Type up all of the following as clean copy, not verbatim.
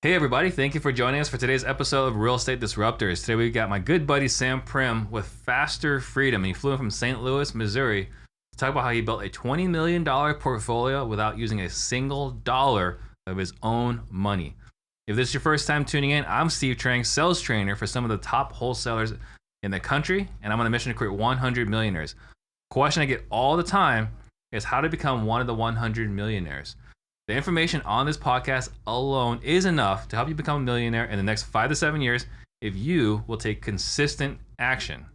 Hey everybody, thank you for joining us for today's episode of Real Estate Disruptors. Today we got my good buddy Sam Primm with Faster Freedom. He flew in from St. Louis, Missouri to talk about how he built a $20 million portfolio without using a single dollar of his own money. If this is your first time tuning in, I'm Steve Trang, sales trainer for some of the top wholesalers in the country, and I'm on a mission to create 100 millionaires. Question I get all the time is how to become one of the 100 millionaires. The information on this podcast alone is enough to help you become a millionaire in the next 5 to 7 years if you will take consistent action.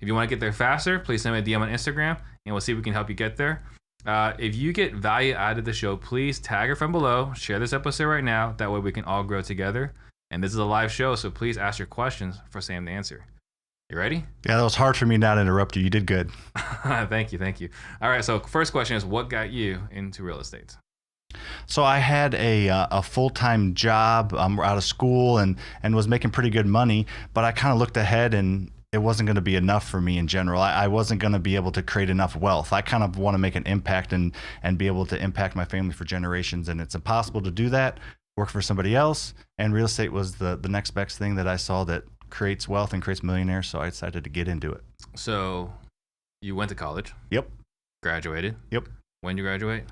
If you want to get there faster, please send me a DM on Instagram and we'll see if we can help you get there. If you get value out of the show, please tag her from below, share this episode right now. That way we can all grow together. And this is a live show, so please ask your questions for Sam to answer. You ready? Yeah, that was hard for me not to interrupt you. You did good. Thank you. All right, so first question is, what got you into real estate? So I had a full-time job out of school and was making pretty good money, but I kind of looked ahead and it wasn't going to be enough for me in general. I wasn't going to be able to create enough wealth. I kind of want to make an impact and be able to impact my family for generations, and it's impossible to do that, work for somebody else, and real estate was the next best thing that I saw that creates wealth and creates millionaires, so I decided to get into it. So you went to college? Yep. Graduated? Yep. When did you graduate?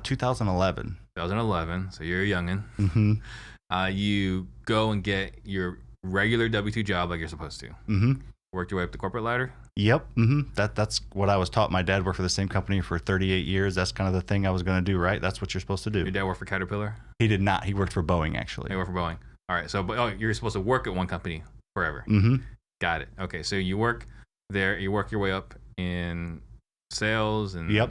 2011. 2011, so you're a youngin'. Mm-hmm. You go and get your regular W-2 job like you're supposed to. Mm-hmm. Worked your way up the corporate ladder? Yep. Mm-hmm. That's what I was taught. My dad worked for the same company for 38 years. That's kind of the thing I was going to do, right? That's what you're supposed to do. Your dad worked for Caterpillar? He did not. He worked for Boeing, actually. He worked for Boeing. All right, so you're supposed to work at one company forever. Mm-hmm. Got it. Okay, so you work there. You work your way up in sales and... Yep.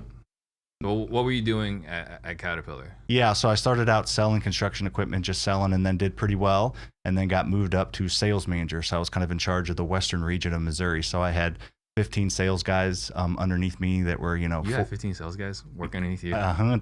Well, what were you doing at Caterpillar? Yeah, so I started out selling construction equipment, just selling, and then did pretty well, and then got moved up to sales manager. So I was kind of in charge of the western region of Missouri. So I had 15 sales guys underneath me that were, You had 15 sales guys working underneath you?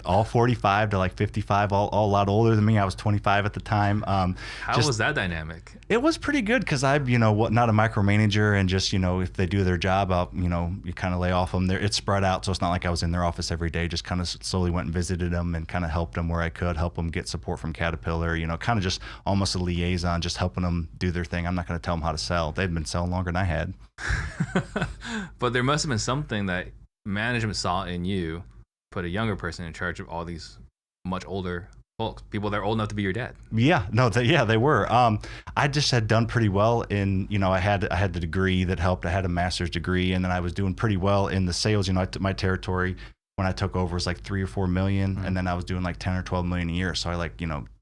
all 45 to like 55, all a lot older than me. I was 25 at the time. How was that dynamic? It was pretty good because I'm, not a micromanager, and just, if they do their job, I'll, you kind of lay off them. It's spread out, so it's not like I was in their office every day. Just kind of slowly went and visited them and kind of helped them where I could, help them get support from Caterpillar, kind of just almost a liaison, just helping them do their thing. I'm not going to tell them how to sell. They've been selling longer than I had. But there must have been something that management saw in you, put a younger person in charge of all these much older folks, people that are old enough to be your dad. Yeah, no, they were. I just had done pretty well in, I had the degree that helped. I had a master's degree, and then I was doing pretty well in the sales. My territory when I took over was like 3 or 4 million, and then I was doing like 10 or 12 million a year. So I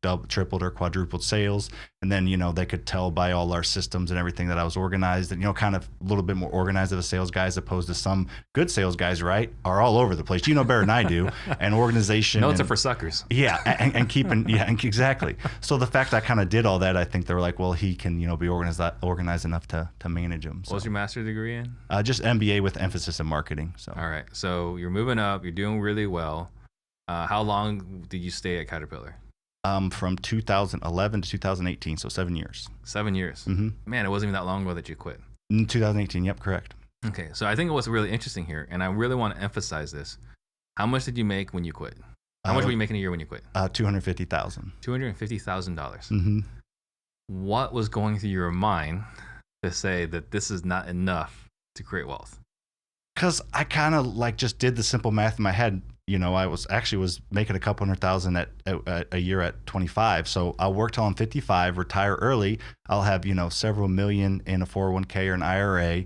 doubled, tripled, or quadrupled sales. And then, they could tell by all our systems and everything that I was organized and, kind of a little bit more organized of a sales guy, as opposed to some good sales guys, right, are all over the place. You know better than I do. And organization. Notes are for suckers. Yeah. And keeping, exactly. So the fact I kind of did all that, I think they were like, well, he can, be organized enough to manage them. So. What was your master's degree in? Just MBA with emphasis in marketing. So. All right. So you're moving up. You're doing really well. How long did you stay at Caterpillar? From 2011 to 2018, so 7 years. 7 years. Mm-hmm. Man, it wasn't even that long ago that you quit. In 2018, yep, correct. Okay, so I think what's really interesting here, and I really want to emphasize this, how much did you make when you quit? How much were you making a year when you quit? $250,000. $250,000. Mm-hmm. What was going through your mind to say that this is not enough to create wealth? Because I kind of just did the simple math in my head. I was making a couple $100,000 at a year at 25. So I'll work till I'm 55, retire early. I'll have, several million in a 401k or an IRA.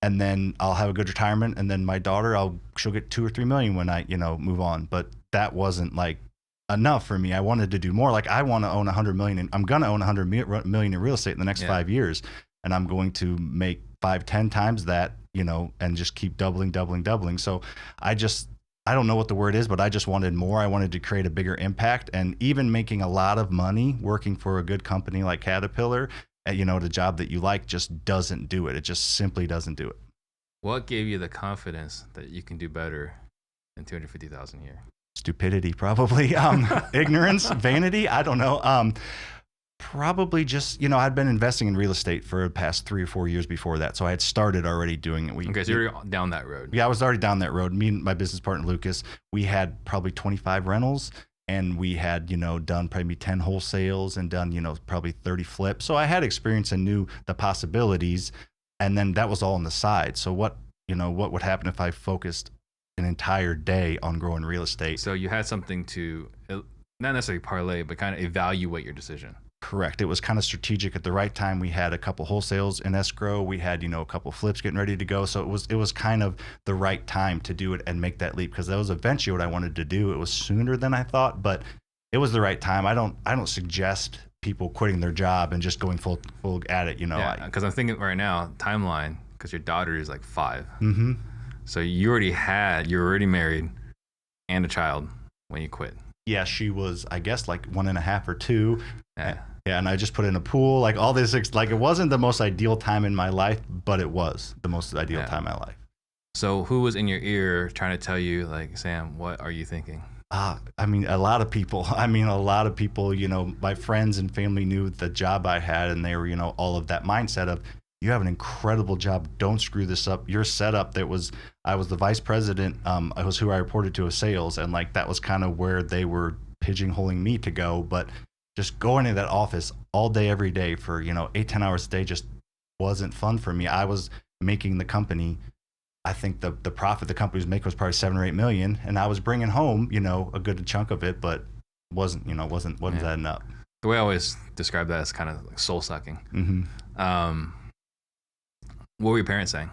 And then I'll have a good retirement. And then my daughter, she'll get 2 or 3 million when I, move on. But that wasn't enough for me. I wanted to do more. I want to own 100 million. And I'm going to own 100 million in real estate in the next 5 years. And I'm going to make 5-10 times that, and just keep doubling. So I don't know what the word is, but I just wanted more. I wanted to create a bigger impact, and even making a lot of money working for a good company like Caterpillar, the job that you like just doesn't do it. It just simply doesn't do it. What gave you the confidence that you can do better than $250,000 a year? Stupidity, probably. Ignorance, vanity. I don't know. Probably just, I'd been investing in real estate for the past 3 or 4 years before that. So I had started already doing it. Okay, so you're down that road. Yeah, I was already down that road. Me and my business partner, Lucas, we had probably 25 rentals. and we had, done probably 10 wholesales and done, probably 30 flips. So I had experience and knew the possibilities. And then that was all on the side. So what would happen if I focused an entire day on growing real estate? So you had something to not necessarily parlay, but kind of evaluate your decision. Correct. It was kind of strategic at the right time. We had a couple wholesales in escrow. We had, a couple flips getting ready to go. So it was kind of the right time to do it and make that leap, because that was eventually what I wanted to do. It was sooner than I thought, but it was the right time. I don't suggest people quitting their job and just going full at it. Yeah, because I'm thinking right now, timeline, because your daughter is like 5. Mm-hmm. So you're already married and a child when you quit. Yeah, she was, I guess, like 1.5 or 2. Yeah. Yeah, and I just put in a pool, like all this, like it wasn't the most ideal time in my life, but it was the most ideal time in my life. So who was in your ear trying to tell you, like, Sam, what are you thinking? A lot of people. My friends and family knew the job I had, and they were, all of that mindset of, you have an incredible job. Don't screw this up. Your setup, I was the vice president. I was who I reported to as sales. And like, that was kind of where they were pigeonholing me to go. But just going into that office all day, every day for, 8-10 hours a day just wasn't fun for me. I was making the company, I think the profit the company was making was probably 7 or 8 million. And I was bringing home, a good chunk of it, but wasn't that enough. The way I always describe that is kind of like soul sucking. Mm-hmm. What were your parents saying?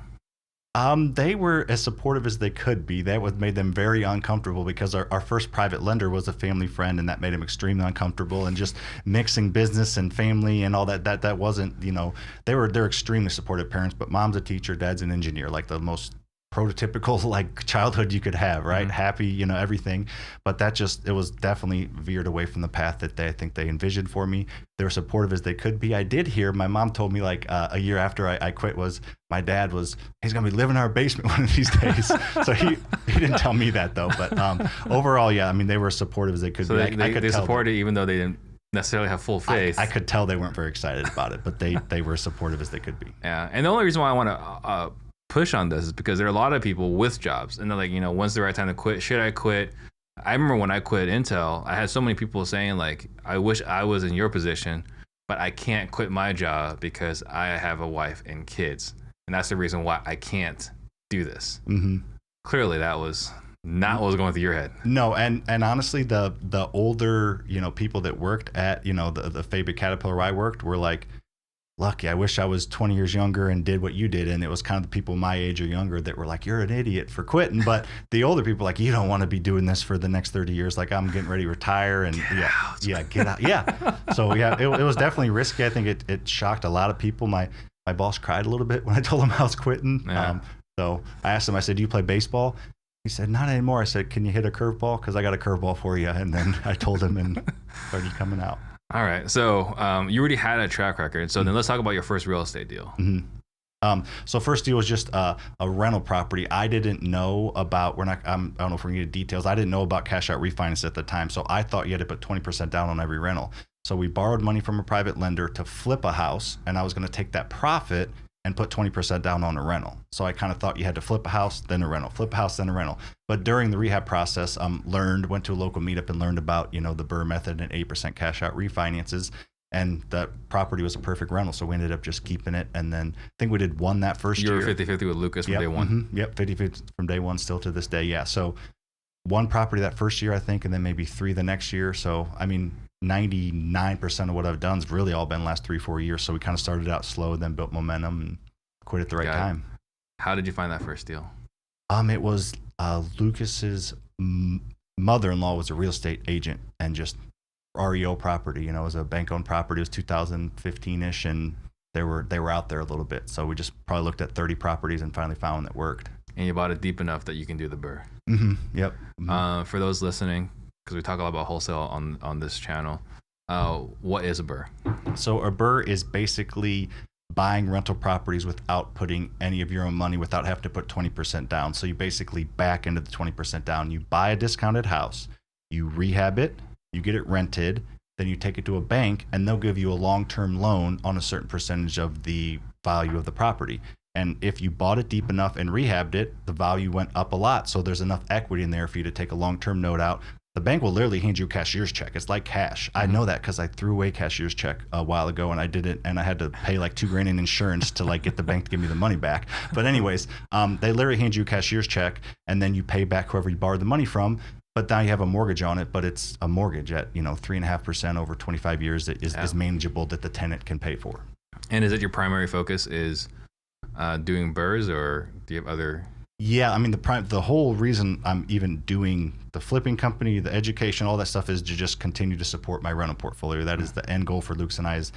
They were as supportive as they could be. That made them very uncomfortable, because our first private lender was a family friend, and that made them extremely uncomfortable. And just mixing business and family and all that wasn't, they're extremely supportive parents. But mom's a teacher, dad's an engineer, like the most prototypical like childhood you could have, right? Mm-hmm. Happy, everything. But it was definitely veered away from the path that I think they envisioned for me. They were supportive as they could be. I did hear, my mom told me like a year after I quit, my dad he's going to be living in our basement one of these days. So he didn't tell me that though. But overall, yeah, they were as supportive as they could be. They supported even though they didn't necessarily have full faith. I could tell they weren't very excited about it, but they were as supportive as they could be. Yeah. And the only reason why I want to push on this is because there are a lot of people with jobs, and they're like, when's the right time to quit? Should I quit? I remember when I quit Intel, I had so many people saying like, I wish I was in your position, but I can't quit my job because I have a wife and kids, and that's the reason why I can't do this. Mm-hmm. Clearly that was not what was going through your head. No, and honestly, the older people that worked at the Fabian Caterpillar where I worked were like, lucky. I wish I was 20 years younger and did what you did. And it was kind of the people my age or younger that were like, you're an idiot for quitting. But the older people like, you don't want to be doing this for the next 30 years. Like, I'm getting ready to retire and get out. Yeah. So yeah, it was definitely risky. I think it shocked a lot of people. My boss cried a little bit when I told him I was quitting. Yeah. So I asked him, I said, do you play baseball? He said, not anymore. I said, can you hit a curveball? Because I got a curveball for you. And then I told him and started coming out. All right. So you already had a track record. So then let's talk about your first real estate deal. Mm-hmm. So first deal was just a rental property. I didn't know about, I don't know if we're going to get details. I didn't know about cash-out refinance at the time. So I thought you had to put 20% down on every rental. So we borrowed money from a private lender to flip a house, and I was going to take that profit and put 20% down on a rental. So I kind of thought you had to flip a house, then a rental, flip a house, then a rental. But during the rehab process, went to a local meetup and learned about, the BRRRR method and 8% cash out refinances. And that property was a perfect rental. So we ended up just keeping it. And then I think we did one that first year. You were 50-50 with Lucas from day one. Mm-hmm, yep, 50-50 from day one, still to this day. Yeah. So one property that first year, I think, and then maybe 3 the next year. So, 99% of what I've done has really all been the last 3-4 years. So we kind of started out slow, then built momentum and quit at the right time. How did you find that first deal? It was Lucas's mother-in-law was a real estate agent and just REO property. It was a bank-owned property. It was 2015-ish, and they were out there a little bit. So we just probably looked at 30 properties and finally found one that worked. And you bought it deep enough that you can do the BRRRR. Mm-hmm. Yep. Mm-hmm. For those listening, because we talk a lot about wholesale on this channel, what is a BRRRR? So a BRRRR is basically buying rental properties without putting any of your own money, without having to put 20% down. So you basically back into the 20% down. You buy a discounted house, you rehab it, you get it rented, then you take it to a bank, and they'll give you a long-term loan on a certain percentage of the value of the property. And if you bought it deep enough and rehabbed it, the value went up a lot. So there's enough equity in there for you to take a long-term note out, the bank will literally hand you a cashier's check. It's like cash. I know that because I threw away cashier's check a while ago, and I did it, and I had to pay like $2,000 in insurance to like get the bank to give me the money back. But anyways, they literally hand you a cashier's check, and then you pay back whoever you borrowed the money from. But now you have a mortgage on it, but it's a mortgage at 3.5% over 25 years that is manageable, that the tenant can pay for. And is it your primary focus is doing BRRRRs, or do you have other? Yeah, I mean the whole reason I'm even doing the flipping company, the education, all that stuff is to just continue to support my rental portfolio. That is the end goal for Lucas and I. Is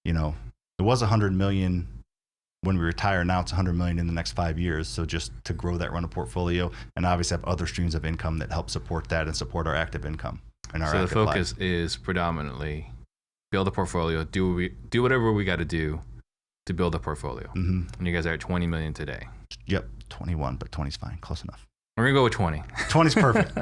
it was $100 million when we retire. Now it's $100 million in the next 5 years. So just to grow that rental portfolio, and obviously have other streams of income that help support that and support our active income and our. So the focus is predominantly build a portfolio. Do whatever we got to do to build a portfolio. Mm-hmm. And you guys are at 20 million today. Yep, 21, but 20's fine, close enough. We're gonna go with 20. 20's perfect.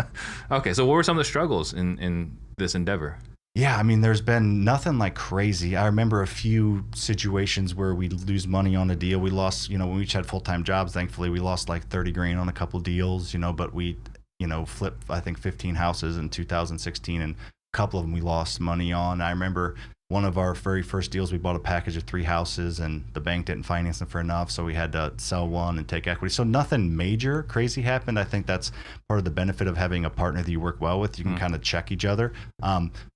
Okay, so what were some of the struggles in this endeavor? Yeah, I mean, there's been nothing like crazy. I remember a few situations where we lose money on a deal. We lost, when we each had full-time jobs, thankfully, we lost like $30,000 on a couple deals, but we, flipped, I think, 15 houses in 2016, and a couple of them we lost money on. I remember one of our very first deals, we bought a package of 3 houses, and the bank didn't finance them for enough, so we had to sell one and take equity. So nothing major crazy happened. I think that's part of the benefit of having a partner that you work well with. You can kind of check each other.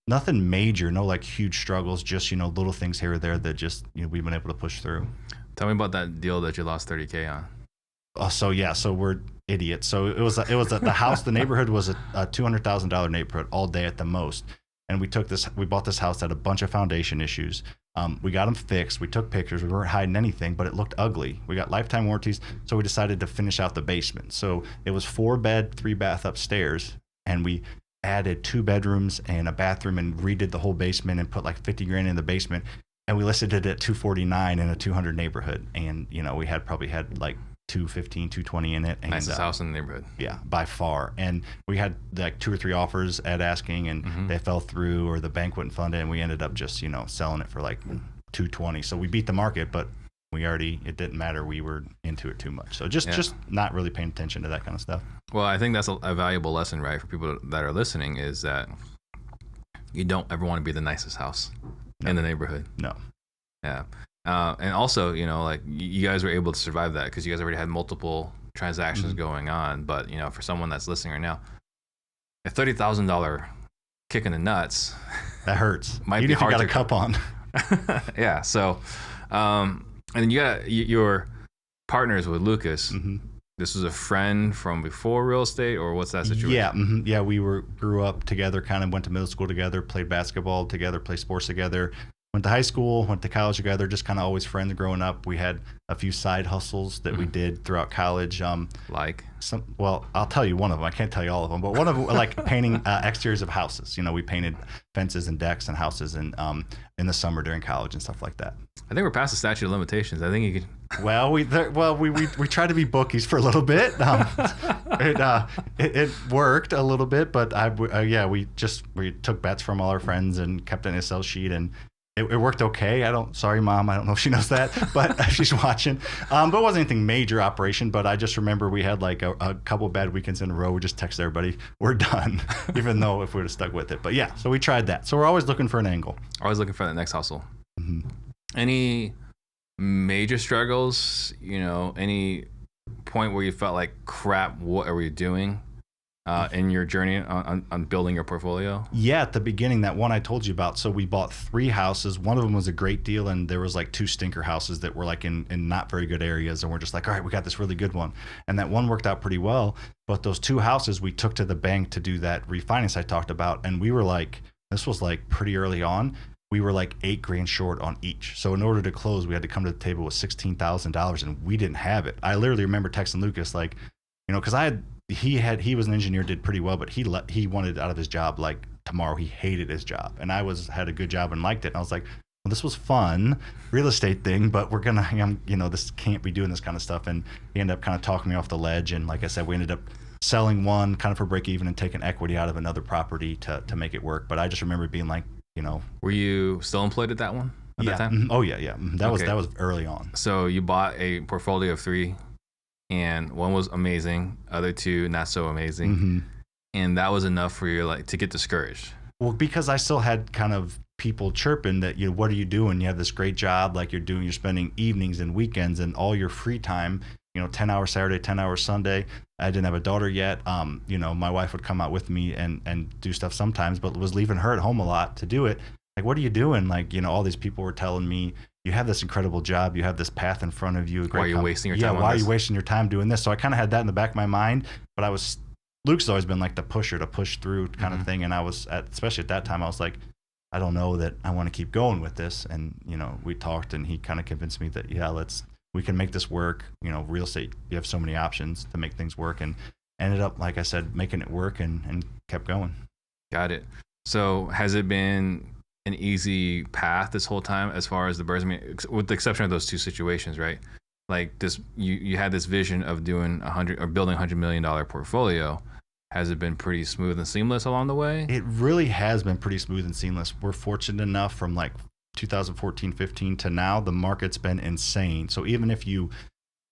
Nothing major, no like huge struggles, just little things here or there that just we've been able to push through. Tell me about that deal that you lost $30,000 on. Oh, so we're idiots. So it was the house. The neighborhood was a $200,000 neighborhood all day at the most. And we bought this house that had a bunch of foundation issues. We got them fixed. We took pictures. We weren't hiding anything, but it looked ugly. We got lifetime warranties, so we decided to finish out the basement. So it was 4-bed, 3-bath upstairs, and we added 2 bedrooms and a bathroom and redid the whole basement and put like $50,000 in the basement. And we listed it at $249 in a 200 neighborhood. And we probably had like $215, $220 in it. And, nicest house in the neighborhood. Yeah, by far. And we had like 2 or 3 offers at asking, and they fell through, or the bank wouldn't fund it, and we ended up just selling it for like $220. So we beat the market, but it didn't matter. We were into it too much. So just not really paying attention to that kind of stuff. Well, I think that's a valuable lesson, right, for people that are listening, is that you don't ever want to be the nicest house in the neighborhood. No. Yeah. And also, like you guys were able to survive that because you guys already had multiple transactions going on. But, for someone that's listening right now, a $30,000 kick in the nuts. That hurts. Might be hard to cup on. Yeah. So, and then you got your partners with Lucas. Mm-hmm. This was a friend from before real estate, or what's that situation? Yeah. Mm-hmm. Yeah. We grew up together, kind of went to middle school together, played basketball together, played sports together. Went to high school, went to college together, just kind of always friends growing up. We had a few side hustles that we did throughout college. Well, I'll tell you one of them. I can't tell you all of them, but one of them, like painting exteriors of houses. We painted fences and decks and houses in the summer during college and stuff like that. I think we're past the statute of limitations. I think you could. Well, we tried to be bookies for a little bit. It worked a little bit, but we took bets from all our friends and kept an Excel sheet, and it worked okay. Sorry, Mom, I don't know if she knows that, but she's watching. But it wasn't anything major operation, but I just remember we had like a couple of bad weekends in a row. We just texted everybody, we're done, even though if we would have stuck with it. But yeah, so we tried that. So we're always looking for an angle. Always looking for that next hustle. Mm-hmm. Any major struggles, any point where you felt like, crap, what are we doing? In your journey on building your portfolio? Yeah, at the beginning, that one I told you about. So we bought 3 houses. One of them was a great deal, and there was like 2 stinker houses that were like in not very good areas. And we're just like, all right, we got this really good one. And that one worked out pretty well. But those 2 houses we took to the bank to do that refinance I talked about. And we were like, this was like pretty early on. We were like $8,000 short on each. So in order to close, we had to come to the table with $16,000, and we didn't have it. I literally remember texting Lucas like, because he was an engineer, did pretty well, but he wanted out of his job like tomorrow. He hated his job, and I had a good job and liked it. And I was like, well, this was fun, real estate thing, but we're gonna, this can't be doing this kind of stuff. And he ended up kind of talking me off the ledge. And like I said, we ended up selling one kind of for break even and taking equity out of another property to make it work. But I just remember being like, Were you still employed at that one at that time? Oh yeah. That was early on. So you bought a portfolio of 3. And one was amazing, other 2 not so amazing. Mm-hmm. and that was enough for you like to get discouraged? Well, because I still had kind of people chirping that, what are you doing? You have this great job, like you're spending evenings and weekends and all your free time, 10 hours Saturday, 10 hours Sunday. I didn't have a daughter yet. My wife would come out with me and do stuff sometimes, but was leaving her at home a lot to do it. Like, what are you doing? Like, all these people were telling me, you have this incredible job, you have this path in front of you. Why are you wasting your time? Yeah, why are you wasting your time doing this? So I kind of had that in the back of my mind, but Luke's always been like the pusher to push through kind of thing. And especially at that time, I was like, I don't know that I want to keep going with this. And, we talked and he kind of convinced me that, we can make this work. Real estate, you have so many options to make things work, and ended up, like I said, making it work and kept going. Got it. So has it been an easy path this whole time as far as the BRRRRs? I mean, with the exception of those two situations, right? Like this, you had this vision of doing building $100 million portfolio. Has it been pretty smooth and seamless along the way? It really has been pretty smooth and seamless. We're fortunate enough from like 2014, 15 to now, the market's been insane. So even if you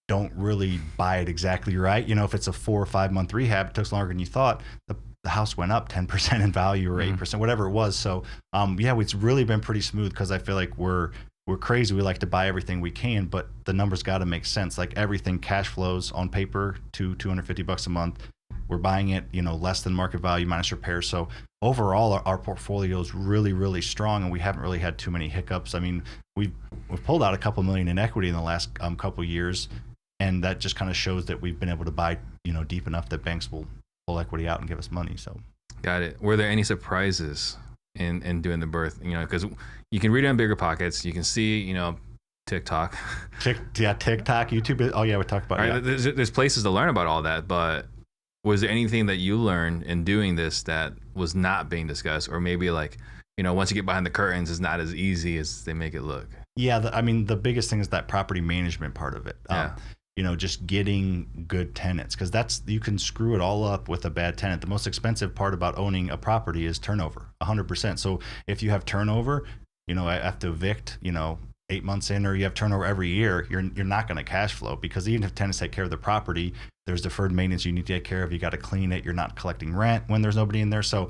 don't really buy it exactly right, if it's a 4 or 5 month rehab, it took longer than you thought, the house went up 10% in value or 8%, whatever it was. So it's really been pretty smooth because I feel like we're crazy. We like to buy everything we can, but the numbers got to make sense. Like everything cash flows on paper to $250 a month. We're buying it, less than market value minus repairs. So overall, our portfolio is really, really strong, and we haven't really had too many hiccups. I mean, we've pulled out a couple million in equity in the last couple years, and that just kind of shows that we've been able to buy, deep enough that banks will pull equity out and give us money. So, got it. Were there any surprises in doing the birth? Because you can read it on Bigger Pockets, you can see, TikTok. TikTok, YouTube. Oh yeah, we talked about it. Right, there's places to learn about all that, but was there anything that you learned in doing this that was not being discussed, or maybe like, once you get behind the curtains, it's not as easy as they make it look? Yeah, the biggest thing is that property management part of it. Yeah. Just getting good tenants, because you can screw it all up with a bad tenant. The most expensive part about owning a property is turnover, 100%. So if you have turnover, I have to evict, 8 months in, or you have turnover every year, you're not going to cash flow, because even if tenants take care of the property, there's deferred maintenance you need to take care of. You got to clean it. You're not collecting rent when there's nobody in there. So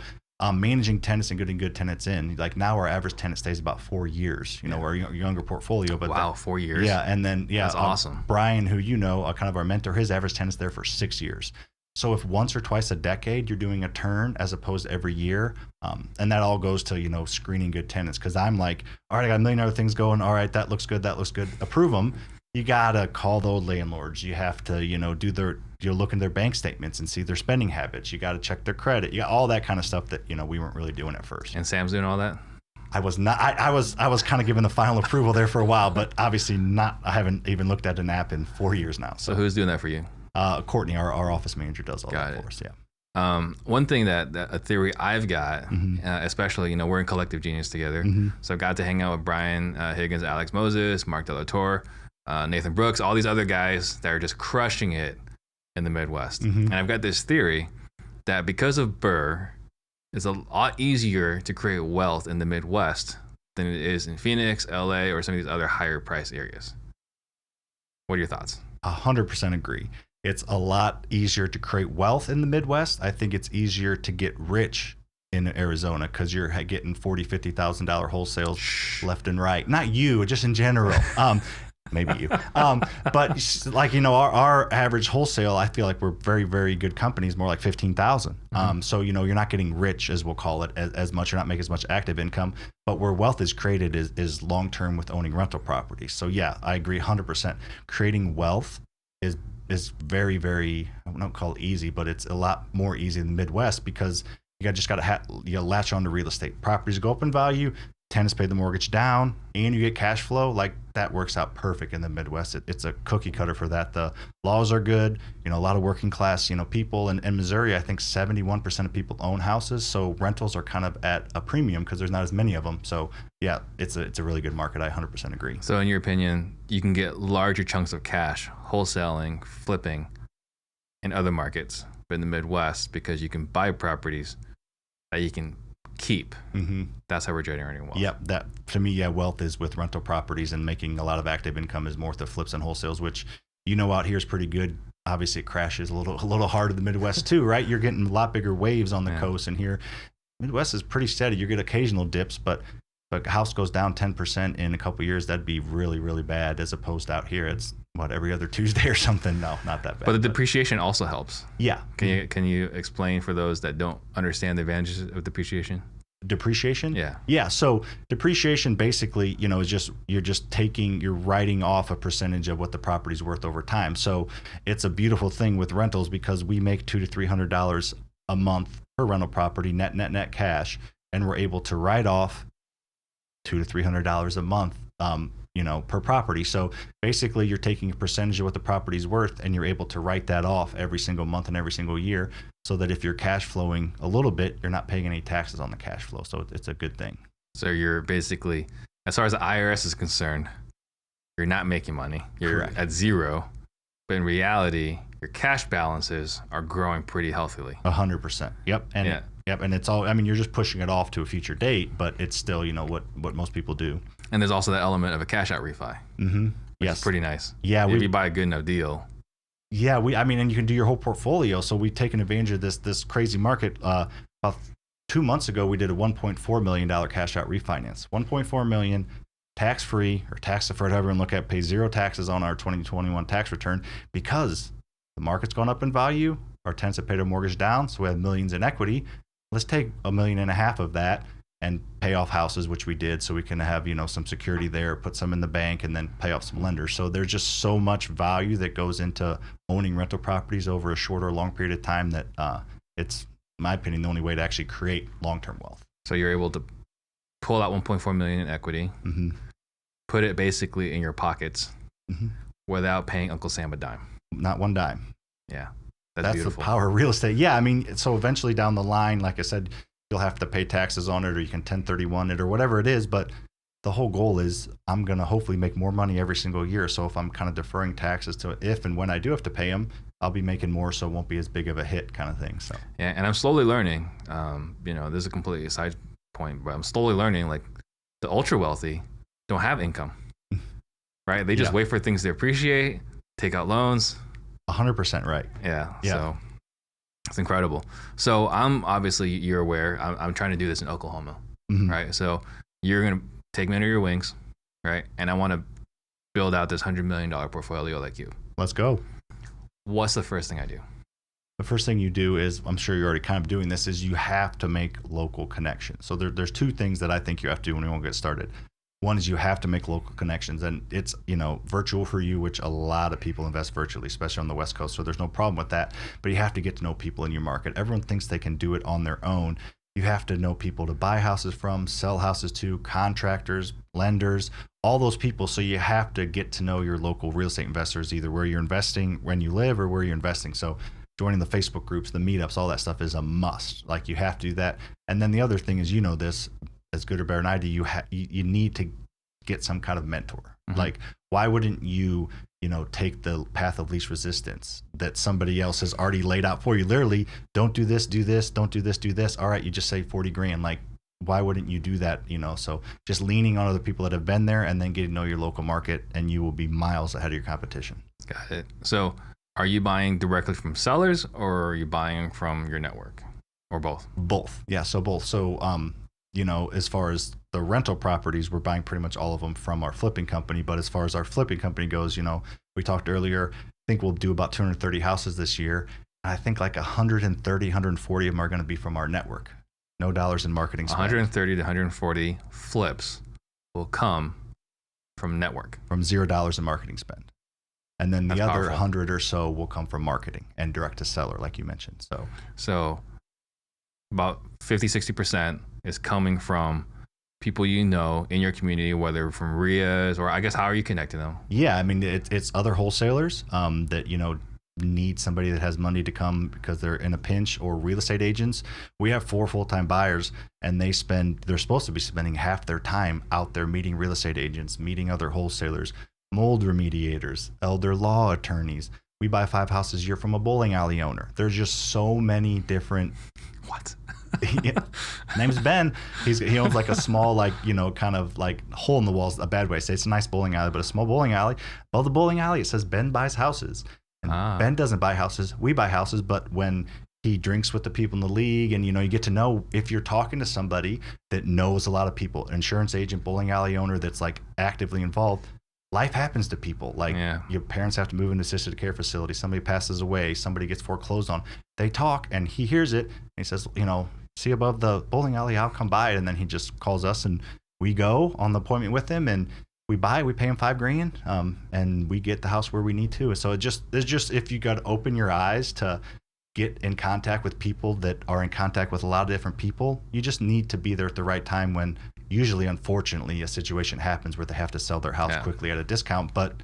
managing tenants and getting good tenants in, like now our average tenant stays about 4 years, our younger portfolio. But wow, 4 years. Yeah. And then, that's awesome. Brian, who kind of our mentor, his average tenant's there for 6 years. So if once or twice a decade you're doing a turn as opposed to every year, and that all goes to, screening good tenants. Because I'm like, all right, I got a million other things going. All right, that looks good. Approve them. You got to call those landlords. You have to, look in their bank statements and see their spending habits. You got to check their credit. You got all that kind of stuff that, we weren't really doing at first. And Sam's doing all that? I was not. I was kind of given the final approval there for a while, but obviously not. I haven't even looked at an app in 4 years now. So who's doing that for you? Courtney, our office manager, does all that for us. Yeah. One thing that a theory I've got, especially, we're in Collective Genius together. So I got to hang out with Brian Higgins, Alex Moses, Mark Delatorre, Nathan Brooks, all these other guys that are just crushing it in the Midwest. And I've got this theory that because of BRRRR, it's a lot easier to create wealth in the Midwest than it is in Phoenix, LA, or some of these other higher price areas. What are your thoughts? 100% agree. It's a lot easier to create wealth in the Midwest. I think it's easier to get rich in Arizona because you're getting $40,000, $50,000 wholesales left and right. Not you, just in general. Maybe you. But like, our average wholesale, I feel like we're very, very good companies, more like 15,000. So, you're not getting rich, as we'll call it, as much. You're not making as much active income. But where wealth is created is long-term with owning rental properties. So yeah, I agree 100%. Creating wealth is very, very, I don't call it easy, but it's a lot more easy in the Midwest because you just got to latch on to real estate. Properties go up in value, tenants pay the mortgage down, and you get cash flow. Like that works out perfect in the Midwest. It's a cookie cutter for that. The laws are good. A lot of working class, people in Missouri. I think 71% of people own houses, so rentals are kind of at a premium because there's not as many of them. So yeah, it's a really good market. I 100% agree. So in your opinion, you can get larger chunks of cash wholesaling, flipping in other markets, but in the Midwest, because you can buy properties that you can keep. That's how we're generating wealth. Yep. That to me, wealth is with rental properties, and making a lot of active income is more with the flips and wholesales, which out here is pretty good. obviously it crashes a little hard in the Midwest too, right? You're getting a lot bigger waves on the coast, and here Midwest is pretty steady. You get occasional dips, but if a house goes down 10% in a couple of years, that'd be really, really bad, as opposed to out here it's every other Tuesday or something. No, not that bad. But the depreciation also helps. Yeah. Can you explain for those that don't understand the advantages of depreciation? Depreciation? Yeah. So depreciation basically, is you're writing off a percentage of what the property's worth over time. So it's a beautiful thing with rentals because we make $200 to $300 a month per rental property, net cash, and we're able to write off $200 to $300 a month, per property. So basically you're taking a percentage of what the property's worth and you're able to write that off every single month and every single year, so that if you're cash flowing a little bit, you're not paying any taxes on the cash flow. So it's a good thing. So you're basically, as far as the IRS is concerned, you're not making money. You're Correct. at zero. But in reality, your cash balances are growing pretty healthily. 100%. Yep. And Yep. And it's all, you're just pushing it off to a future date, but it's still, what most people do. And there's also that element of a cash-out refi. Mm-hmm. Which is pretty nice. Yeah. If you buy a good enough deal. Yeah. And you can do your whole portfolio. So we've taken advantage of this crazy market. About 2 months ago, we did a $1.4 million cash-out refinance. $1.4 million, tax-free or tax-deferred, however you look at, pay zero taxes on our 2021 tax return because the market's gone up in value. Our tenants have paid their mortgage down, so we have millions in equity. Let's take $1.5 million of that and pay off houses, which we did, so we can have some security there, put some in the bank, and then pay off some lenders. So there's just so much value that goes into owning rental properties over a short or long period of time that it's, in my opinion, the only way to actually create long-term wealth. So you're able to pull out $1.4 million in equity, mm-hmm. put it basically in your pockets mm-hmm. without paying Uncle Sam a dime. Not one dime. Yeah. That's beautiful. The power of real estate. Yeah, so eventually down the line, like I said, you'll have to pay taxes on it, or you can 1031 it, or whatever it is. But the whole goal is I'm going to hopefully make more money every single year. So if I'm kind of deferring taxes to if and when I do have to pay them, I'll be making more, so it won't be as big of a hit kind of thing. So yeah, and I'm slowly learning. This is a completely side point, but I'm slowly learning like the ultra wealthy don't have income, right? They just wait for things to appreciate, take out loans. 100% right. Yeah. So it's incredible. So I'm obviously, you're aware, I'm trying to do this in Oklahoma, mm-hmm. right? So you're going to take me under your wings, right? And I want to build out this $100 million portfolio like you. Let's go. What's the first thing I do? The first thing you do is, I'm sure you're already kind of doing this, is you have to make local connections. So there's two things that I think you have to do when you want to get started. One is you have to make local connections, and it's, virtual for you, which a lot of people invest virtually, especially on the West Coast. So there's no problem with that, but you have to get to know people in your market. Everyone thinks they can do it on their own. You have to know people to buy houses from, sell houses to, contractors, lenders, all those people. So you have to get to know your local real estate investors, either where you're investing, when you live, or where you're investing. So joining the Facebook groups, the meetups, all that stuff is a must. Like, you have to do that. And then the other thing is, this as good or better than I do, you need to get some kind of mentor. Mm-hmm. Like, why wouldn't you, take the path of least resistance that somebody else has already laid out for you? Literally, don't do this, do this, don't do this, do this. All right, you just saved 40 grand. Like, why wouldn't you do that? So just leaning on other people that have been there, and then getting to know your local market, and you will be miles ahead of your competition. Got it. So are you buying directly from sellers, or are you buying from your network, or both? Both. Yeah. So both. So, as far as the rental properties, we're buying pretty much all of them from our flipping company. But as far as our flipping company goes, we talked earlier, I think we'll do about 230 houses this year. And I think like 130, 140 of them are going to be from our network. No dollars in marketing spend. 130 to 140 flips will come from network. From $0 in marketing spend. And then the other powerful. 100 or so will come from marketing and direct to seller, like you mentioned. So about 50, 60% is coming from people in your community, whether from RIAs, or I guess, how are you connecting them? Yeah, it's other wholesalers that, need somebody that has money to come because they're in a pinch, or real estate agents. We have 4 full-time buyers, and they're supposed to be spending half their time out there meeting real estate agents, meeting other wholesalers, mold remediators, elder law attorneys. We buy 5 houses a year from a bowling alley owner. There's just so many different... What? Name's Ben. He owns like a small, kind of like hole in the walls, a bad way to say. It's a nice bowling alley, but a small bowling alley. Above the bowling alley, it says Ben buys houses. And Ben doesn't buy houses. We buy houses, but when he drinks with the people in the league, and you get to know, if you're talking to somebody that knows a lot of people, an insurance agent, bowling alley owner that's like actively involved, life happens to people. Like your parents have to move into assisted care facility, somebody passes away, somebody gets foreclosed on. They talk, and he hears it, and he says, see above the bowling alley, I'll come by it. And then he just calls us, and we go on the appointment with him, and we pay him $5,000, and we get the house where we need to. So it's just if you got to open your eyes to get in contact with people that are in contact with a lot of different people, you just need to be there at the right time when usually, unfortunately, a situation happens where they have to sell their house quickly at a discount. But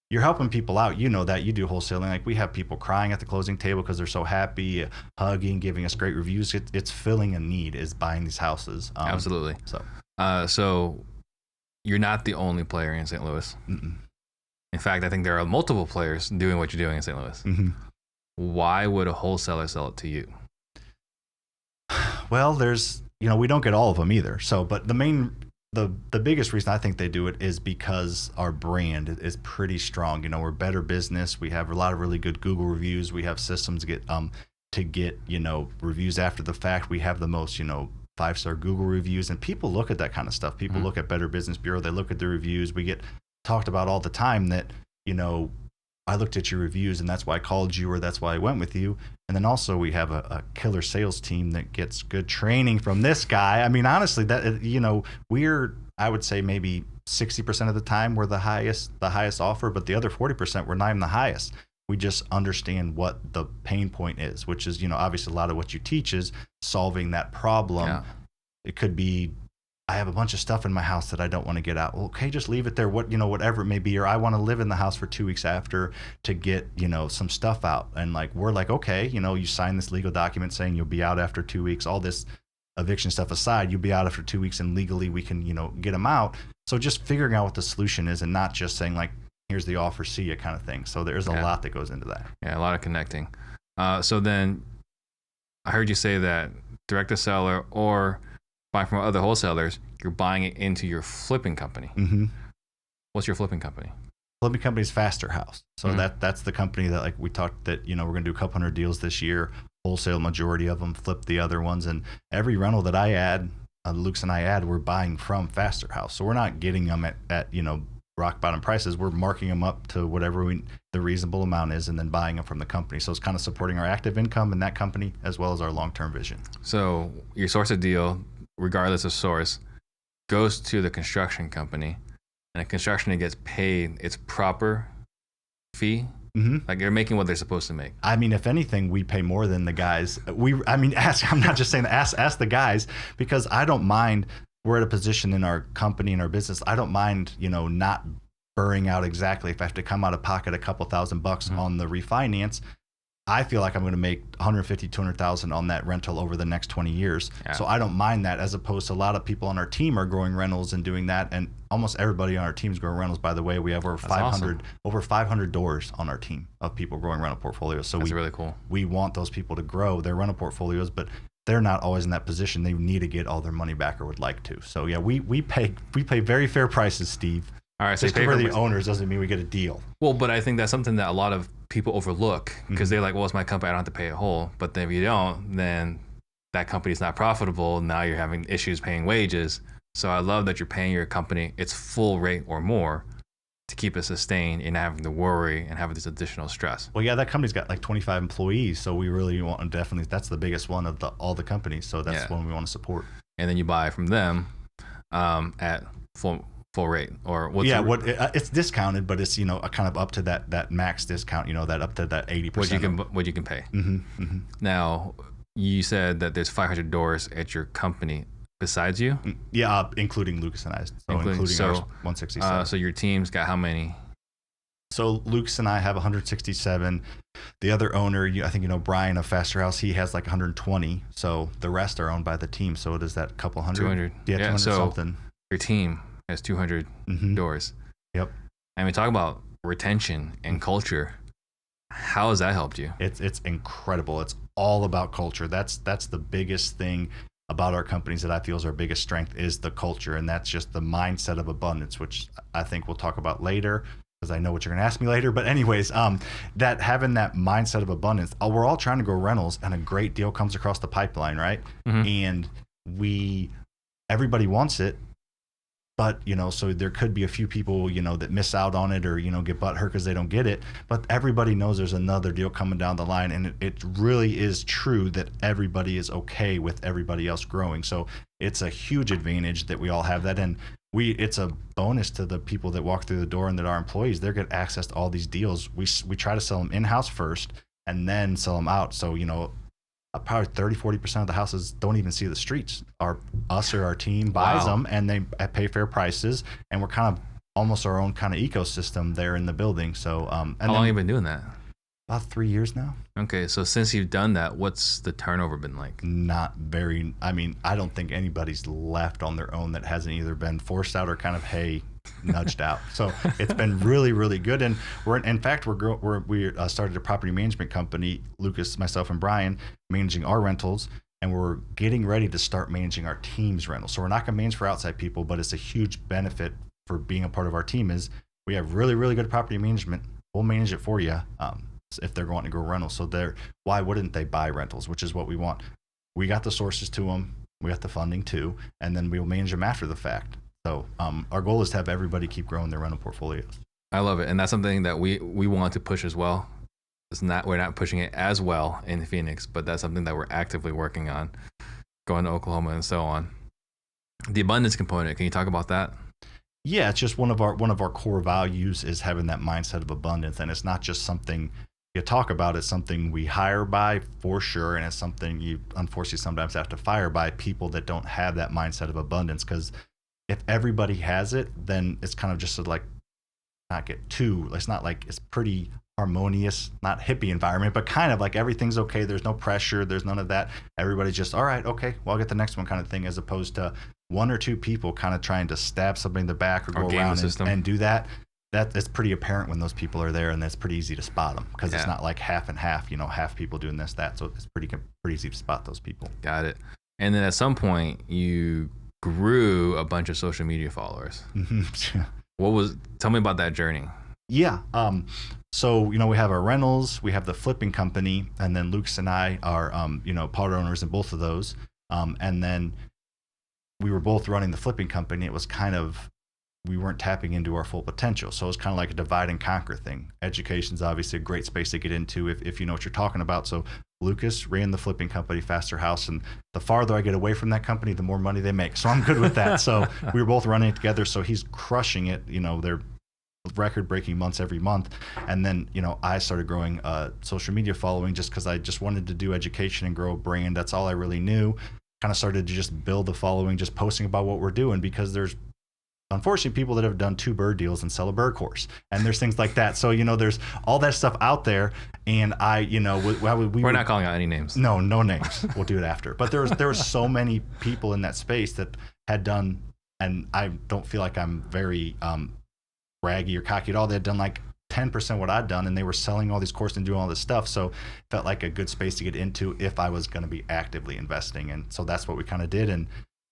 you're helping people out. That you do wholesaling. Like, we have people crying at the closing table because they're so happy, hugging, giving us great reviews. It's filling a need, is buying these houses. Absolutely. So you're not the only player in St. Louis. Mm-mm. In fact, I think there are multiple players doing what you're doing in St. Louis. Mm-hmm. Why would a wholesaler sell it to you? Well, there's, we don't get all of them either. So, but the biggest reason I think they do it is because our brand is pretty strong. We're Better Business. We have a lot of really good Google reviews. We have systems to get reviews after the fact. We have the most 5-star Google reviews, and people look at that kind of stuff. People look at Better Business Bureau. They look at the reviews. We get talked about all the time that I looked at your reviews, and that's why I called you, or that's why I went with you. And then also we have a killer sales team that gets good training from this guy. I mean, honestly, that I would say maybe 60% of the time we're the highest offer, but the other 40% we're not even the highest. We just understand what the pain point is, which is obviously a lot of what you teach is solving that problem. Yeah. It could be, I have a bunch of stuff in my house that I don't want to get out. Well, okay, just leave it there. Whatever it may be. Or I want to live in the house for 2 weeks after to get, some stuff out. And we're like, okay, you sign this legal document saying you'll be out after 2 weeks. All this eviction stuff aside, you'll be out after 2 weeks, and legally we can, get them out. So just figuring out what the solution is, and not just saying here's the offer, see ya kind of thing. So there's a lot that goes into that. Yeah, a lot of connecting. So then I heard you say that direct to seller or buying from other wholesalers, you're buying it into your flipping company. Mm-hmm. What's your flipping company? Flipping company is Faster House. So that's the company that we talked that, we're going to do a couple hundred deals this year, wholesale majority of them, flip the other ones. And every rental that I add, Luke's and I add, we're buying from Faster House. So we're not getting them at rock bottom prices. We're marking them up to whatever the reasonable amount is, and then buying them from the company. So it's kind of supporting our active income in that company as well as our long-term vision. So your source of deal, regardless of source, goes to the construction company, and the construction gets paid its proper fee. Mm-hmm. Like, they're making what they're supposed to make. I mean, if anything, we pay more than the guys. I'm not just saying that, ask the guys, because I don't mind. We're at a position in our company and our business. I don't mind, not burning out exactly. If I have to come out of pocket a couple $1,000 on the refinance, I feel like I'm going to make $150,000, $200,000 on that rental over the next 20 years. Yeah. So I don't mind that, as opposed to a lot of people on our team are growing rentals and doing that. And almost everybody on our team is growing rentals. By the way, we have over 500 doors on our team of people growing rental portfolios. So that's really cool. We want those people to grow their rental portfolios, but they're not always in that position. They need to get all their money back, or would like to. So yeah, we pay very fair prices, Steve. All right, so just because we're the owners doesn't mean we get a deal. Well, but I think that's something that a lot of people overlook, because they're like, well, it's my company, I don't have to pay a whole. But then if you don't, then that company's not profitable. Now you're having issues paying wages. So I love that you're paying your company its full rate or more to keep it sustained and not having to worry and having this additional stress. Well, yeah, that company's got like 25 employees, so we really want to definitely, that's the biggest one of all the companies. So that's one we want to support. And then you buy from them at full rate, or what's it's discounted, but it's kind of up to that max discount, that up to that 80%. What you can pay. Mm-hmm, mm-hmm. Now, you said that there's 500 doors at your company besides you. Yeah, including Lucas and I. So including our 167. So your team's got how many? So Lucas and I have 167. The other owner, I think Brian of Faster House, he has like 120. So the rest are owned by the team. So it is that couple hundred. 200. Yeah, 200 so something. Your team has 200 doors. Yep. And we talk about retention and culture. How has that helped you? It's incredible. It's all about culture. That's the biggest thing about our companies that I feel is our biggest strength, is the culture. And that's just the mindset of abundance, which I think we'll talk about later. because I know what you're going to ask me later. But anyways, that having that mindset of abundance, we're all trying to grow rentals, and a great deal comes across the pipeline, right? And everybody wants it. But, so there could be a few people, that miss out on it or, get butthurt because they don't get it. But everybody knows there's another deal coming down the line. And it really is true that everybody is okay with everybody else growing. So it's a huge advantage that we all have that. And it's a bonus to the people that walk through the door and that our employees, they're getting access to all these deals. We try to sell them in-house first and then sell them out. So, probably 30-40% of the houses don't even see the streets. Us or our team buys them, and they pay fair prices, and we're kind of almost our own kind of ecosystem there in the building. So how long have you been doing that? About 3 years now. Okay, so since you've done that, what's the turnover been like? Not very. I mean, I don't think anybody's left on their own that hasn't either been forced out or kind of nudged out. So it's been really, really good. And we started a property management company, Lucas, myself, and Brian, managing our rentals, and we're getting ready to start managing our team's rentals. So we're not going to manage for outside people, but it's a huge benefit for being a part of our team is we have really, really good property management. We'll manage it for you if they're going to grow rentals. So why wouldn't they buy rentals, which is what we want. We got the sources to them. We got the funding too, and then we'll manage them after the fact. So our goal is to have everybody keep growing their rental portfolios. I love it. And that's something that we want to push as well. We're not pushing it as well in Phoenix, but that's something that we're actively working on, going to Oklahoma and so on. The abundance component, can you talk about that? Yeah, it's just one of our core values is having that mindset of abundance. And it's not just something you talk about, it's something we hire by for sure. And it's something you unfortunately sometimes have to fire by people that don't have that mindset of abundance. Because if everybody has it, then it's kind of just it's not like it's pretty harmonious, not hippie environment, but kind of like everything's okay. There's no pressure. There's none of that. Everybody's just, all right, okay, well, I'll get the next one kind of thing, as opposed to one or two people kind of trying to stab somebody in the back or go around and do that. That's pretty apparent when those people are there, and that's pretty easy to spot them because it's not like half and half, half people doing this, that. So it's pretty easy to spot those people. Got it. And then at some point you grew a bunch of social media followers. Tell me about that journey. Yeah. So, we have our rentals, we have the flipping company, and then Lucas and I are, part owners in both of those. And then we were both running the flipping company. It was kind of, we weren't tapping into our full potential. So it was kind of like a divide and conquer thing. Education's obviously a great space to get into if you know what you're talking about. So Lucas ran the flipping company, Faster House, and the farther I get away from that company, the more money they make. So I'm good with that. So we were both running it together. So he's crushing it. They're record-breaking months every month. And then, I started growing a social media following just because I just wanted to do education and grow a brand. That's all I really knew. Kind of started to just build the following, just posting about what we're doing, because there's unfortunately people that have done 2 BRRRR deals and sell a BRRRR course, and there's things like that. So there's all that stuff out there, and we're not calling out any names. No names. We'll do it after. But there was so many people in that space that had done, and I don't feel like I'm very braggy or cocky at all. They had done like 10% what I'd done, and they were selling all these courses and doing all this stuff. So it felt like a good space to get into if I was going to be actively investing. And so that's what we kind of did. And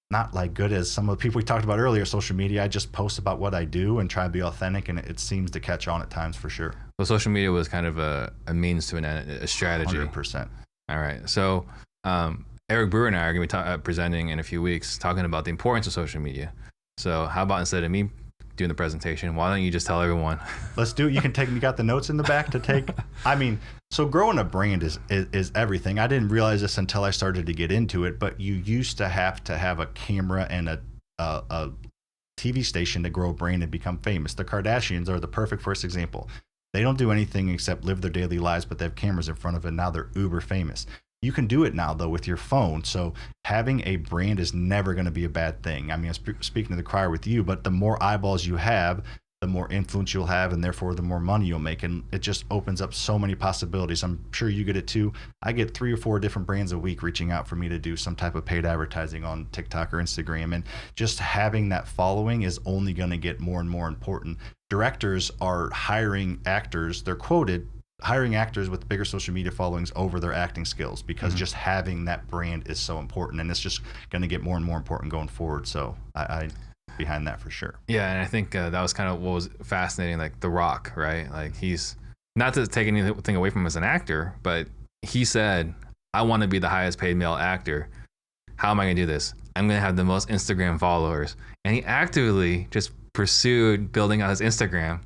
not like good as some of the people we talked about earlier, social media. I just post about what I do and try to be authentic, and it seems to catch on at times for sure. Well, social media was kind of a means to an end, a strategy. 100%. All right. So Eric Brewer and I are going to be presenting in a few weeks, talking about the importance of social media. So how about instead of me doing the presentation, why don't you just tell everyone? Let's do it. You got the notes in the back to take. I mean, so growing a brand is everything. I didn't realize this until I started to get into it, but you used to have a camera and a TV station to grow a brand and become famous. The Kardashians are the perfect first example. They don't do anything except live their daily lives, but they have cameras in front of it. Now they're uber famous. You can do it now, though, with your phone. So having a brand is never going to be a bad thing. I mean, I'm speaking to the choir with you, but the more eyeballs you have, the more influence you'll have, and therefore the more money you'll make. And it just opens up so many possibilities. I'm sure you get it too. I get 3 or 4 different brands a week reaching out for me to do some type of paid advertising on TikTok or Instagram. And just having that following is only going to get more and more important. Directors are hiring actors. They're quoted hiring actors with bigger social media followings over their acting skills, because just having that brand is so important, and it's just going to get more and more important going forward. So behind that for sure. Yeah, and I think that was kind of what was fascinating, like The Rock, right? Like he's, not to take anything away from him as an actor, but he said, I want to be the highest paid male actor. How am I going to do this? I'm going to have the most Instagram followers. And he actively just pursued building out his Instagram.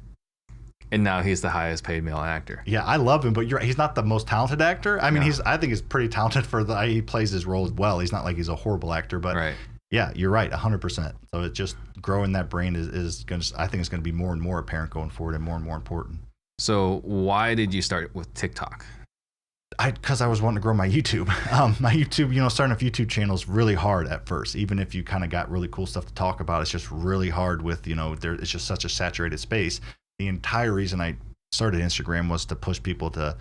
And now he's the highest paid male actor. Yeah, I love him, but he's not the most talented actor. I mean, I think he's pretty talented he plays his role well. He's not like he's a horrible actor, but right. Yeah, you're right, 100%. So it's just growing that brain is going to, I think it's going to be more and more apparent going forward and more important. So why did you start with TikTok? Because I was wanting to grow my YouTube. My YouTube, starting a YouTube channel is really hard at first. Even if you kind of got really cool stuff to talk about, it's just really hard with, it's just such a saturated space. The entire reason I started Instagram was to push people to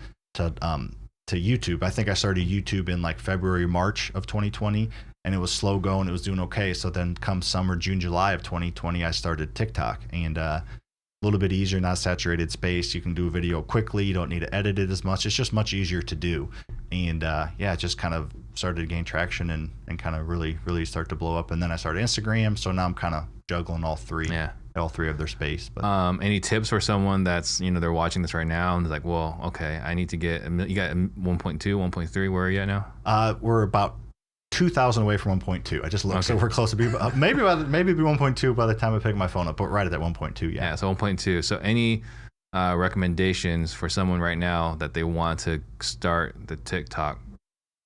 YouTube. I think I started YouTube in like February, March of 2020, and it was slow going. It was doing okay. So then come summer, June, July of 2020, I started TikTok, and a little bit easier, not saturated space. You can do a video quickly. You don't need to edit it as much. It's just much easier to do. And it just kind of started to gain traction and kind of really, really start to blow up. And then I started Instagram. So now I'm kind of juggling all three. Yeah. All three of their space. But any tips for someone that's, they're watching this right now and they're like, well, okay, I need to get you got 1.2, 1.3. Where are you at now? We're about 2,000 away from 1.2. I just looked, so we're close to be maybe be 1.2 by the time I pick my phone up, but right at that 1.2. Yeah. So 1.2. So any recommendations for someone right now that they want to start the TikTok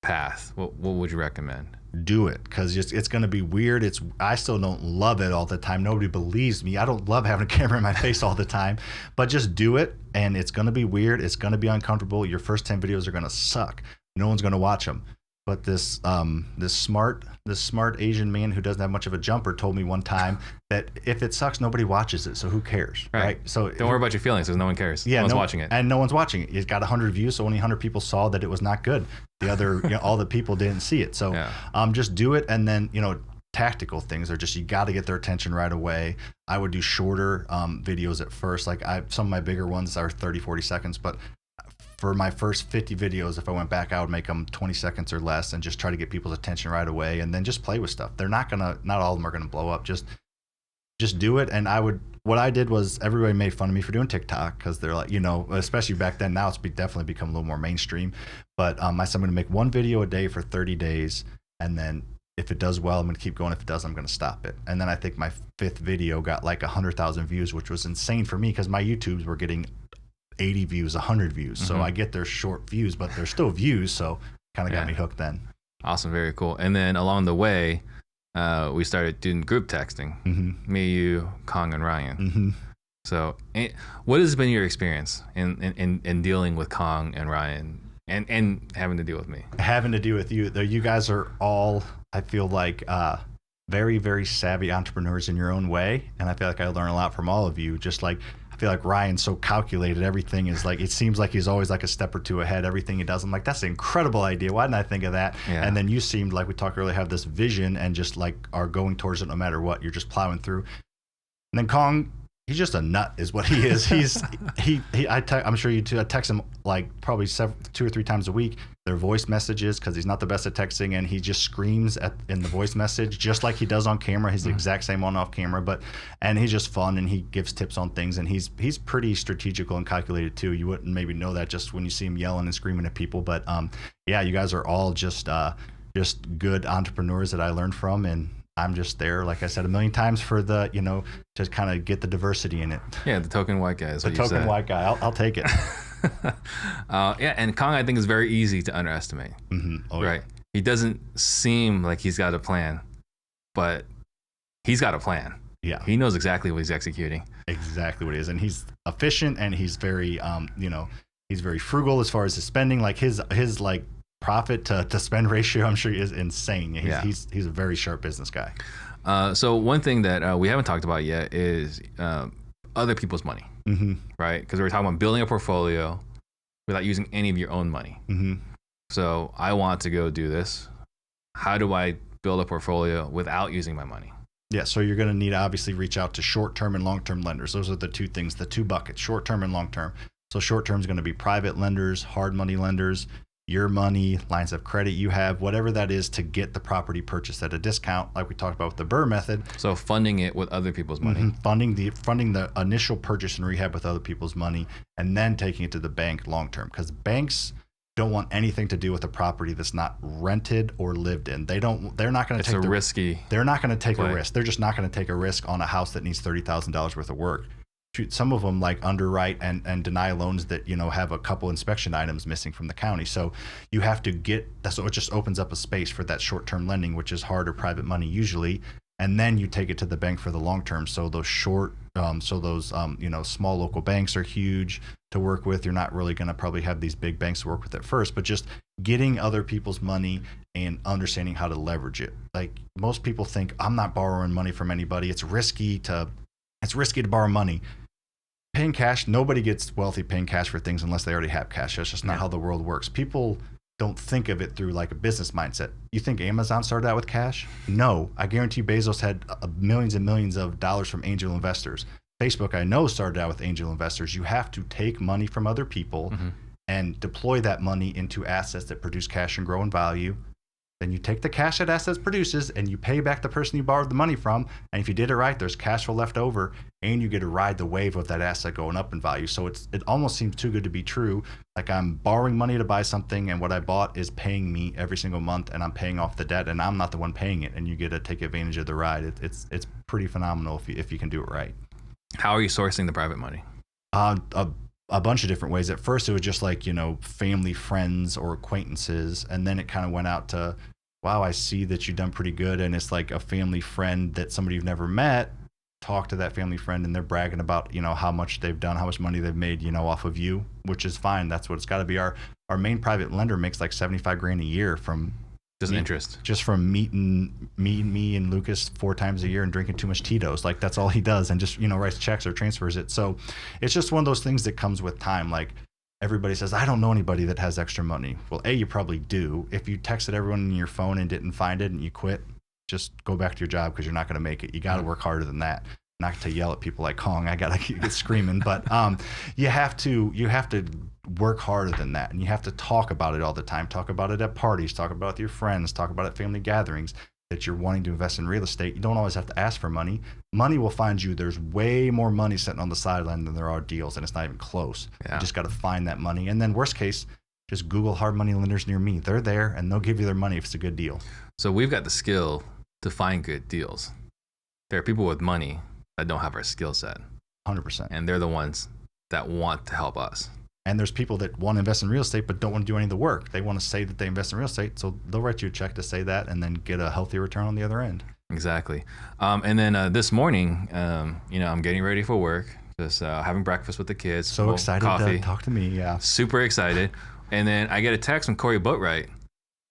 path? What would you recommend? Do it, because it's going to be weird. I still don't love it all the time. Nobody believes me. I don't love having a camera in my face all the time, but just do it, and it's going to be weird. It's going to be uncomfortable. Your first 10 videos are going to suck. No one's going to watch them. But this smart Asian man who doesn't have much of a jumper told me one time that if it sucks, nobody watches it. So who cares, right? So don't worry about your feelings, because no one cares. Yeah, no one's watching it, and no one's watching it. It's got 100 views, so only 100 people saw that it was not good. The other, all the people didn't see it. So just do it, and then tactical things are just, you got to get their attention right away. I would do shorter videos at first. Like some of my bigger ones are 30, 40 seconds, but for my first 50 videos, if I went back, I would make them 20 seconds or less and just try to get people's attention right away, and then just play with stuff. They're not all of them are gonna blow up. Just do it. And what I did was, everybody made fun of me for doing TikTok, because they're like, especially back then. Now it's definitely become a little more mainstream. But I said, I'm gonna make one video a day for 30 days, and then if it does well, I'm gonna keep going. If it doesn't, I'm gonna stop it. And then I think my 5th video got like 100,000 views, which was insane for me, because my YouTubes were getting 80 views, 100 views. So I get their short views, but they're still views. So kind of got me hooked then. Awesome. Very cool. And then along the way, we started doing group texting. Me, you, Khang, and Ryan. So what has been your experience in dealing with Khang and Ryan and having to deal with me? Having to deal with you. You guys are all, I feel like, very, very savvy entrepreneurs in your own way. And I feel like I learn a lot from all of you. Just like, I feel like Ryan's so calculated. Everything is like, it seems like he's always like a step or two ahead. Everything he does, I'm like, that's an incredible idea. Why didn't I think of that? Yeah. And then you seemed, like we talked earlier, have this vision and just like are going towards it no matter what. You're just plowing through. And then Khang, he's just a nut is what he is. I'm sure you too. I text him like probably 2 or 3 times a week. They're voice messages, because he's not the best at texting, and he just screams in the voice message just like he does on camera. He's the exact same on off camera, and he's just fun, and he gives tips on things, and he's pretty strategical and calculated too. You wouldn't maybe know that just when you see him yelling and screaming at people, but you guys are all just good entrepreneurs that I learned from, and I'm just there, like I said a million times, for the, to kind of get the diversity in it. Yeah, the token white guy is what you said. The token white guy, I'll take it. And Khang, I think, is very easy to underestimate. Right? He doesn't seem like he's got a plan, but he's got a plan. Yeah. He knows exactly what he's executing. Exactly what it is. And he's efficient, and he's very, he's very frugal as far as his spending. Like his like profit to spend ratio, I'm sure, is insane. He's a very sharp business guy. So one thing that we haven't talked about yet is other people's money, right? Because we were talking about building a portfolio without using any of your own money. So I want to go do this. How do I build a portfolio without using my money? Yeah, so you're going to need to obviously reach out to short-term and long-term lenders. Those are the two things, the two buckets, short-term and long-term. So short-term is going to be private lenders, hard money lenders. your money, lines of credit you have, whatever that is to get the property purchased at a discount, like we talked about with the BRRRR method. So funding it with other people's money. Funding the initial purchase and rehab with other people's money, and then taking it to the bank long term, because banks don't want anything to do with a property that's not rented or lived in. They're not going to take risky. They're not going to take play. a risk. They're just not going to take a risk on a house that needs $30,000 worth of work. Some of them like underwrite and deny loans that, you know, have a couple inspection items missing from the county. So you have to so it just opens up a space for that short-term lending, which is harder private money usually. And then you take it to the bank for the long term. So those you know, small local banks are huge to work with. You're not really going to probably have these big banks to work with at first, but just getting other people's money and understanding how to leverage it. Like most people think, I'm not borrowing money from anybody. It's risky to borrow money. Paying cash, nobody gets wealthy paying cash for things unless they already have cash. That's just not how the world works. People don't think of it through like a business mindset. You think Amazon started out with cash? No, I guarantee Bezos had millions and millions of dollars from angel investors. Facebook, I know, started out with angel investors. You have to take money from other people and deploy that money into assets that produce cash and grow in value. Then you take the cash that assets produces and you pay back the person you borrowed the money from. And if you did it right, there's cash flow left over and you get to ride the wave of that asset going up in value. So it almost seems too good to be true. Like I'm borrowing money to buy something and what I bought is paying me every single month and I'm paying off the debt and I'm not the one paying it and you get to take advantage of the ride. It's pretty phenomenal if you can do it right. How are you sourcing the private money? A bunch of different ways. At first, it was just like, you know, family, friends, or acquaintances. And then it kind of went out to, wow, I see that you've done pretty good. And it's like a family friend that somebody you've never met, talk to that family friend and they're bragging about, you know, how much they've done, how much money they've made, you know, off of you, which is fine. That's what it's got to be. Our main private lender makes like 75 grand a year from interest. Just from meeting me and Lucas 4 times a year and drinking too much Tito's. Like that's all he does and just, you know, writes checks or transfers it. So it's just one of those things that comes with time. Like everybody says, I don't know anybody that has extra money. Well, you probably do. If you texted everyone in your phone and didn't find it and you quit, just go back to your job because you're not going to make it. You got to work harder than that. Not to yell at people like Khang. I got to get screaming, but you have to work harder than that. And you have to talk about it all the time. Talk about it at parties, talk about it with your friends, talk about it at family gatherings that you're wanting to invest in real estate. You don't always have to ask for money. Money will find you. There's way more money sitting on the sideline than there are deals, and it's not even close. You just got to find that money. And then worst case, just Google hard money lenders near me. They're there and they'll give you their money if it's a good deal. So we've got the skill to find good deals. There are people with money that don't have our skill set. 100%. And they're the ones that want to help us. And there's people that want to invest in real estate but don't want to do any of the work. They want to say that they invest in real estate, so they'll write you a check to say that and then get a healthy return on the other end. Exactly. And then this morning, you know, I'm getting ready for work, just having breakfast with the kids. So excited coffee. to talk to me, yeah. Super excited. And then I get a text from Corey Boatwright,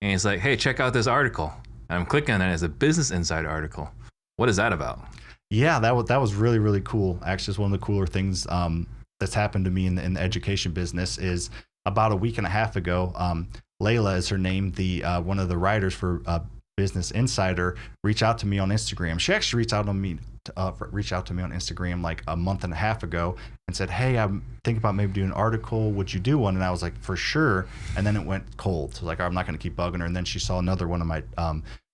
and he's like, hey, check out this article. And I'm clicking on it as a Business Insider article. What is that about? Yeah, that was really, really cool. Actually, it's one of the cooler things that's happened to me in the education business is about a week and a half ago. Layla is her name, the one of the writers for Business Insider, reached out to me on Instagram. She actually reached out to me on Instagram like a month and a half ago and said, hey, I'm thinking about maybe doing an article. Would you do one? And I was like, for sure. And then it went cold. So like, I'm not going to keep bugging her. And then she saw another one of my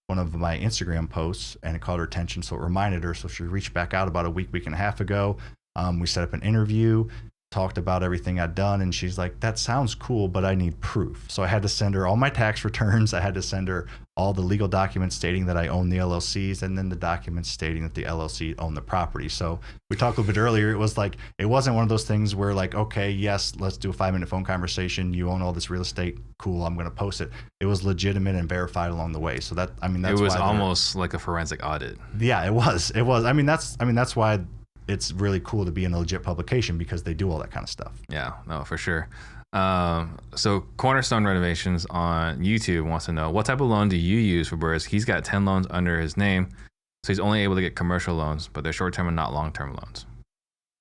Instagram posts and it caught her attention. So it reminded her. So she reached back out about a week and a half ago. We set up an interview, talked about everything I'd done. And she's like, that sounds cool, but I need proof. So I had to send her all my tax returns. I had to send her all the legal documents stating that I own the LLCs and then the documents stating that the LLC owned the property. So we talked a little bit earlier. It was like, it wasn't one of those things where like, okay, yes, let's do a 5-minute phone conversation. You own all this real estate. Cool. I'm going to post it. It was legitimate and verified along the way. So that's it was almost like a forensic audit. Yeah, it was. That's why it's really cool to be in a legit publication because they do all that kind of stuff. Yeah, no, for sure. So Cornerstone Renovations on YouTube wants to know, what type of loan do you use for BRRRRs? He's got 10 loans under his name, so he's only able to get commercial loans, but they're short-term and not long-term loans.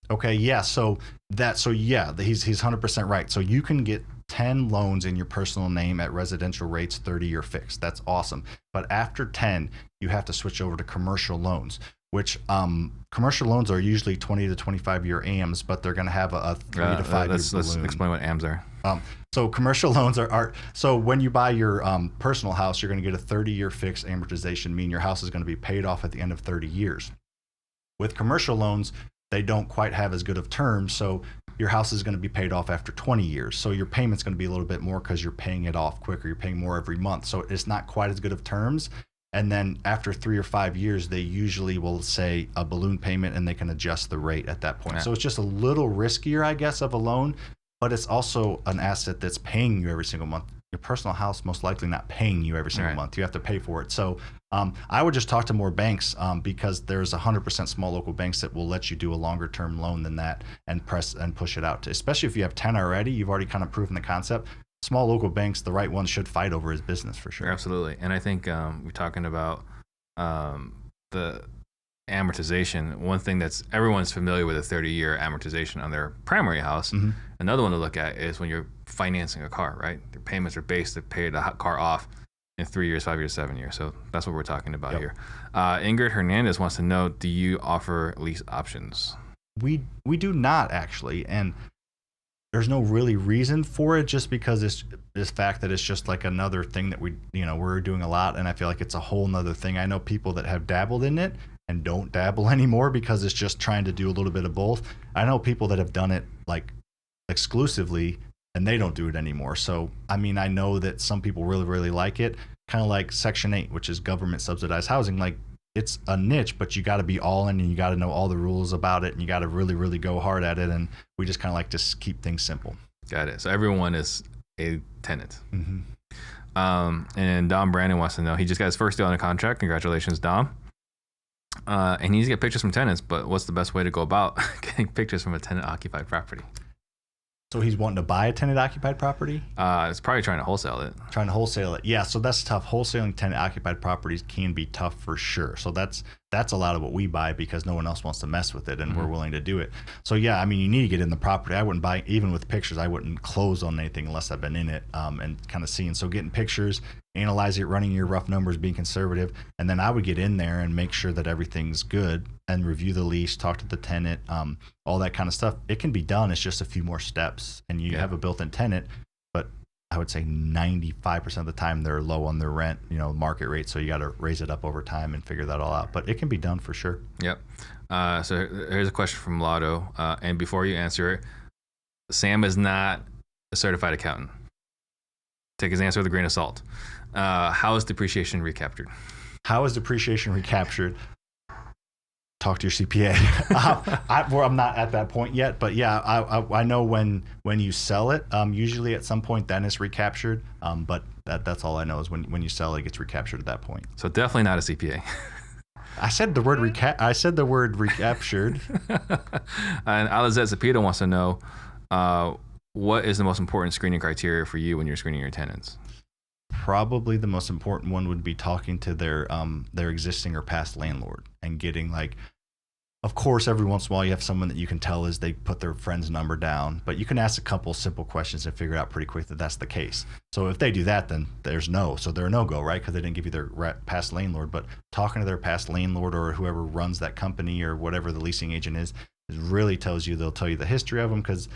Okay, yeah, he's 100% right. So you can get 10 loans in your personal name at residential rates, 30-year fixed. That's awesome. But after 10, you have to switch over to commercial loans, which commercial loans are usually 20 to 25-year AMs, but they're going to have a 3 to 5 year balloon. Let's explain what AMs are. So commercial loans are so when you buy your personal house, you're going to get a 30-year fixed amortization, meaning your house is going to be paid off at the end of 30 years. With commercial loans, they don't quite have as good of terms, so your house is going to be paid off after 20 years. So your payment's going to be a little bit more because you're paying it off quicker. You're paying more every month. So it's not quite as good of terms. And then after 3 or 5 years, they usually will say a balloon payment and they can adjust the rate at that point. Yeah. So it's just a little riskier, I guess, of a loan, but it's also an asset that's paying you every single month. Your personal house most likely not paying you every single month. You have to pay for it. So I would just talk to more banks because there's 100% small local banks that will let you do a longer term loan than that and press and push it out to, especially if you have 10 already, you've already kind of proven the concept. Small local banks, the right ones should fight over his business for sure. Absolutely. And I think we're talking about the amortization. One thing that's everyone's familiar with a 30-year amortization on their primary house. Mm-hmm. Another one to look at is when you're financing a car, right? Their payments are based to pay the car off in 3 years, 5 years, 7 years. So that's what we're talking about here. Ingrid Hernandez wants to know, do you offer lease options? We do not actually. And there's no really reason for it, just because it's this fact that it's just like another thing that we're doing a lot. And I feel like it's a whole nother thing. I know people that have dabbled in it and don't dabble anymore because it's just trying to do a little bit of both. I know people that have done it like exclusively and they don't do it anymore. So, I mean, I know that some people really, really like it, kind of like Section 8, which is government subsidized housing. Like, it's a niche, but you got to be all in and you got to know all the rules about it and you got to really, really go hard at it. And we just kind of like to keep things simple. Got it. So everyone is a tenant. Mm-hmm. And Dom Brandon wants to know, he just got his first deal under contract. Congratulations, Dom. And he needs to get pictures from tenants, but what's the best way to go about getting pictures from a tenant-occupied property? So he's wanting to buy a tenant-occupied property? It's probably trying to wholesale it. Trying to wholesale it. Yeah, so that's tough. Wholesaling tenant-occupied properties can be tough for sure. So that's a lot of what we buy because no one else wants to mess with it and we're willing to do it. So yeah, I mean, you need to get in the property. I wouldn't buy, even with pictures, I wouldn't close on anything unless I've been in it and kind of seeing. So getting pictures, analyze it, running your rough numbers, being conservative, and then I would get in there and make sure that everything's good and review the lease, talk to the tenant, all that kind of stuff. It can be done. It's just a few more steps and you have a built-in tenant, but I would say 95% of the time they're low on their rent, market rate. So you got to raise it up over time and figure that all out. But it can be done for sure. Yep. So here's a question from Lotto. And before you answer it, Sam is not a certified accountant. Take his answer with a grain of salt. How is depreciation recaptured? How is depreciation recaptured? Talk to your CPA. I'm not at that point yet, but yeah, I know when you sell it, usually at some point then it's recaptured. But that's all I know is when you sell it, it gets recaptured at that point. So definitely not a CPA. I said the word recaptured. And Alizette Zapita wants to know, what is the most important screening criteria for you when you're screening your tenants? Probably the most important one would be talking to their existing or past landlord and getting of course, every once in a while you have someone that you can tell is they put their friend's number down, but you can ask a couple simple questions and figure out pretty quick that that's the case. So if they do that, then there's they're a no-go, right? Because they didn't give you their past landlord, but talking to their past landlord or whoever runs that company or whatever the leasing agent is really they'll tell you the history of them, because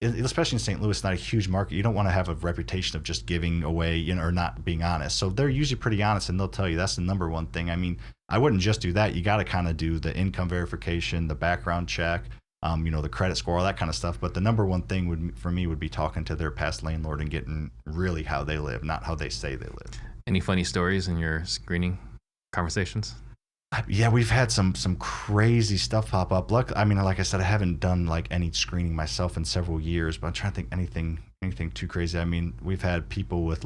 especially in St. Louis, it's not a huge market. You don't want to have a reputation of just giving away, or not being honest. So they're usually pretty honest, and they'll tell you that's the number one thing. I mean, I wouldn't just do that. You got to kind of do the income verification, the background check, the credit score, all that kind of stuff. But the number one thing for me would be talking to their past landlord and getting really how they live, not how they say they live. Any funny stories in your screening conversations? Yeah, we've had some crazy stuff pop up. Like I said, I haven't done any screening myself in several years, but I'm trying to think anything too crazy. I mean, we've had people with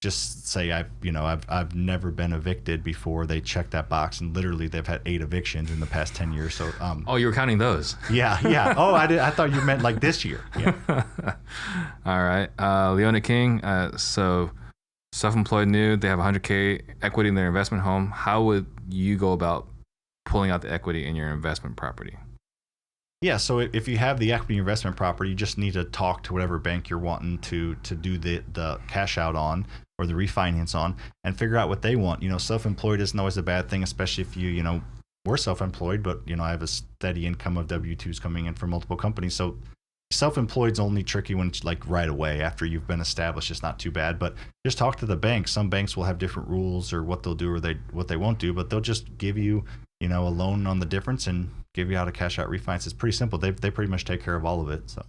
just say I've never been evicted before. They check that box, and literally they've had 8 evictions in the past 10 years. So oh, you were counting those? Yeah. Oh, I thought you meant this year. Yeah. All right, Leona King. So self-employed new, they have $100K equity in their investment home. How would you go about pulling out the equity in your investment property? Yeah, so if you have the equity investment property, you just need to talk to whatever bank you're wanting to do the cash out on or the refinance on and figure out what they want. Self-employed isn't always a bad thing, especially if we're self-employed, but I have a steady income of W-2s coming in from multiple companies. So self-employed's only tricky when it's like right away after you've been established. It's not too bad, but just talk to the bank. Some banks will have different rules or what they'll do or what they won't do, but they'll just give you, a loan on the difference and give you out a cash out refinance. It's pretty simple. They pretty much take care of all of it. So.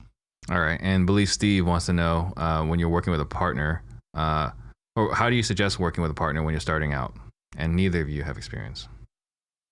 All right. And believe Steve wants to know, when you're working with a partner, or how do you suggest working with a partner when you're starting out? And neither of you have experience.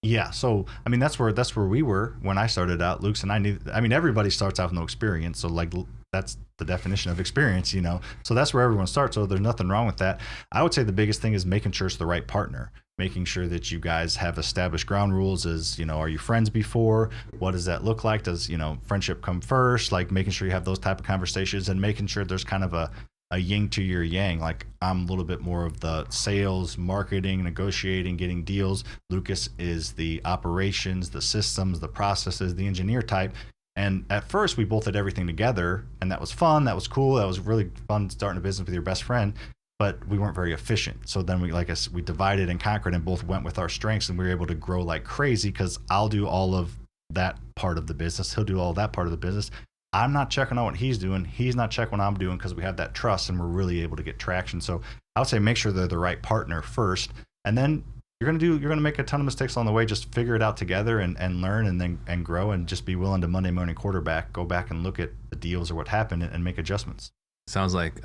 Yeah, so I mean that's where we were when I started out. Luke's and everybody starts out with no experience, so like that's the definition of experience, So that's where everyone starts. So there's nothing wrong with that. I would say the biggest thing is making sure it's the right partner, making sure that you guys have established ground rules. Are you friends before? What does that look like? Does friendship come first? Like making sure you have those type of conversations and making sure there's kind of a yin to your yang. Like I'm a little bit more of the sales, marketing, negotiating, getting deals. Lucas is the operations, the systems, the processes, the engineer type. And at first we both did everything together, and that was fun. That was cool. That was really fun starting a business with your best friend, but we weren't very efficient. So then we divided and conquered and both went with our strengths, and we were able to grow like crazy because I'll do all of that part of the business. He'll do all that part of the business. I'm not checking on what he's doing. He's not checking what I'm doing because we have that trust and we're really able to get traction. So I would say make sure they're the right partner first, and then you're gonna make a ton of mistakes on the way. Just figure it out together and learn and grow, and just be willing to Monday morning quarterback, go back and look at the deals or what happened and make adjustments. Sounds like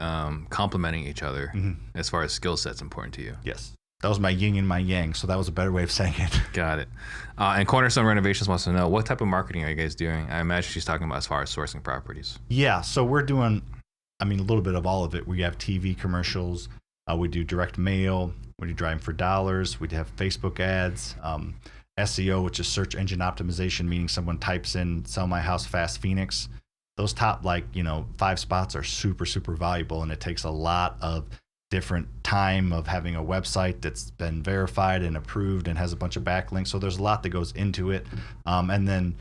complementing each other as far as skill set's important to you. Yes. That was my yin and my yang, so that was a better way of saying it. Got it. And Cornerstone Renovations wants to know, what type of marketing are you guys doing? I imagine she's talking about as far as sourcing properties. Yeah, so we're doing, a little bit of all of it. We have TV commercials, we do direct mail, we do driving for dollars, we have Facebook ads, SEO, which is search engine optimization, meaning someone types in "sell my house fast Phoenix." Those top 5 spots are super, super valuable, and it takes a lot of different time of having a website that's been verified and approved and has a bunch of backlinks. So there's a lot that goes into it. And then,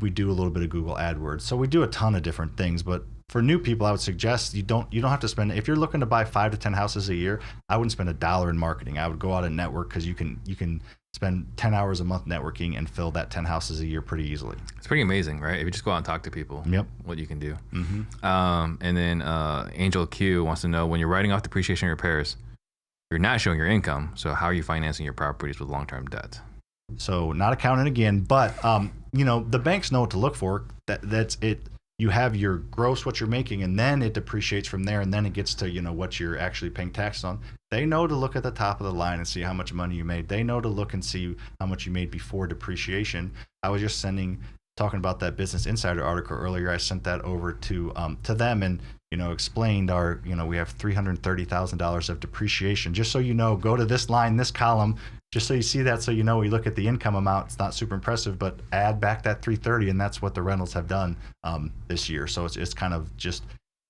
we do a little bit of Google AdWords. So we do a ton of different things, but for new people, I would suggest you don't have to spend, if you're looking to buy 5 to 10 houses a year, I wouldn't spend $1 in marketing. I would go out and network, because you can spend 10 hours a month networking and fill that 10 houses a year pretty easily. It's pretty amazing, right? If you just go out and talk to people, what you can do. And then Angel Q wants to know, when you're writing off depreciation and repairs, you're not showing your income. So how are you financing your properties with long-term debt? So not accounting again, but the banks know what to look for. That's it. You have your gross, what you're making, and then it depreciates from there, and then it gets to what you're actually paying taxes on. They know to look at the top of the line and see how much money you made. They know to look and see how much you made before depreciation. I was just talking about that Business Insider article earlier. I sent that over to them, and explained we have $330,000 of depreciation. Just so go to this line, this column, just so you see that, so we look at the income amount. It's not super impressive, but add back that 330, and that's what the rentals have done this year. So it's kind of just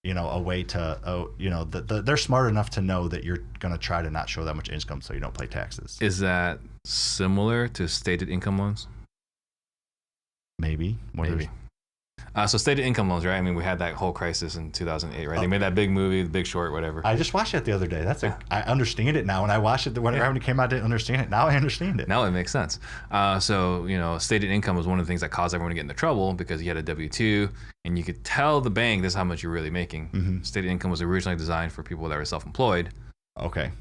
a way to they're smart enough to know that you're going to try to not show that much income so you don't pay taxes. Is that similar to stated income loans? Maybe. Maybe. So stated income loans, right? I mean, we had that whole crisis in 2008, right? They made that big movie, The Big Short, whatever. I just watched it the other day. I understand it now. When I watched it, when it came out, I didn't understand it. Now I understand it. Now it makes sense. So, stated income was one of the things that caused everyone to get into trouble, because you had a W-2 and you could tell the bank this is how much you're really making. Stated income was originally designed for people that were self-employed. Okay.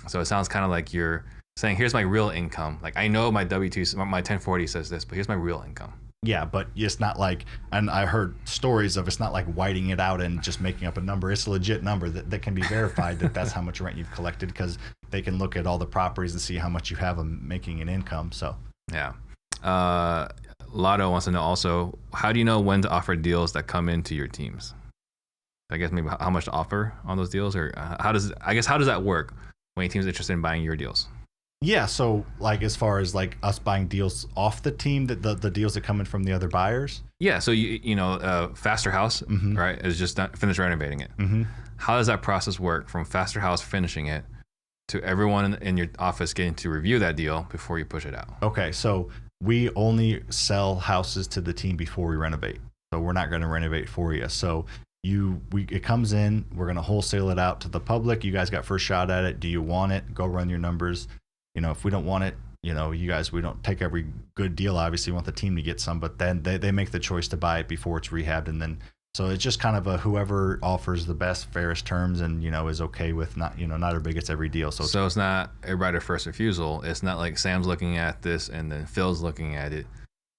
So it sounds kind of like you're saying, here's my real income. Like, I know my W-2, my 1040 says this, but here's my real income. Yeah, but it's not like, and I heard stories of, it's not like whiting it out and just making up a number. It's a legit number that can be verified that's how much rent you've collected, because they can look at all the properties and see how much you have them making an income. So yeah. Lotto wants to know also, how do you know when to offer deals that come into your teams? I guess maybe how much to offer on those deals, or how does that work when your team's interested in buying your deals? Yeah, so as far as us buying deals off the team, the deals that come in from the other buyers. Yeah, so Faster House, right, is just finished renovating it. How does that process work from Faster House finishing it to everyone in your office getting to review that deal before you push it out? Okay, so we only sell houses to the team before we renovate. So we're not going to renovate for you. So it comes in, we're going to wholesale it out to the public. You guys got first shot at it. Do you want it? Go run your numbers. If we don't want it, you know, you guys, we don't take every good deal. Obviously, we want the team to get some, but then they make the choice to buy it before it's rehabbed, and then so it's just kind of a whoever offers the best, fairest terms, and you know is okay with not everybody gets every deal. So it's not a right of first refusal. It's not like Sam's looking at this and then Phil's looking at it.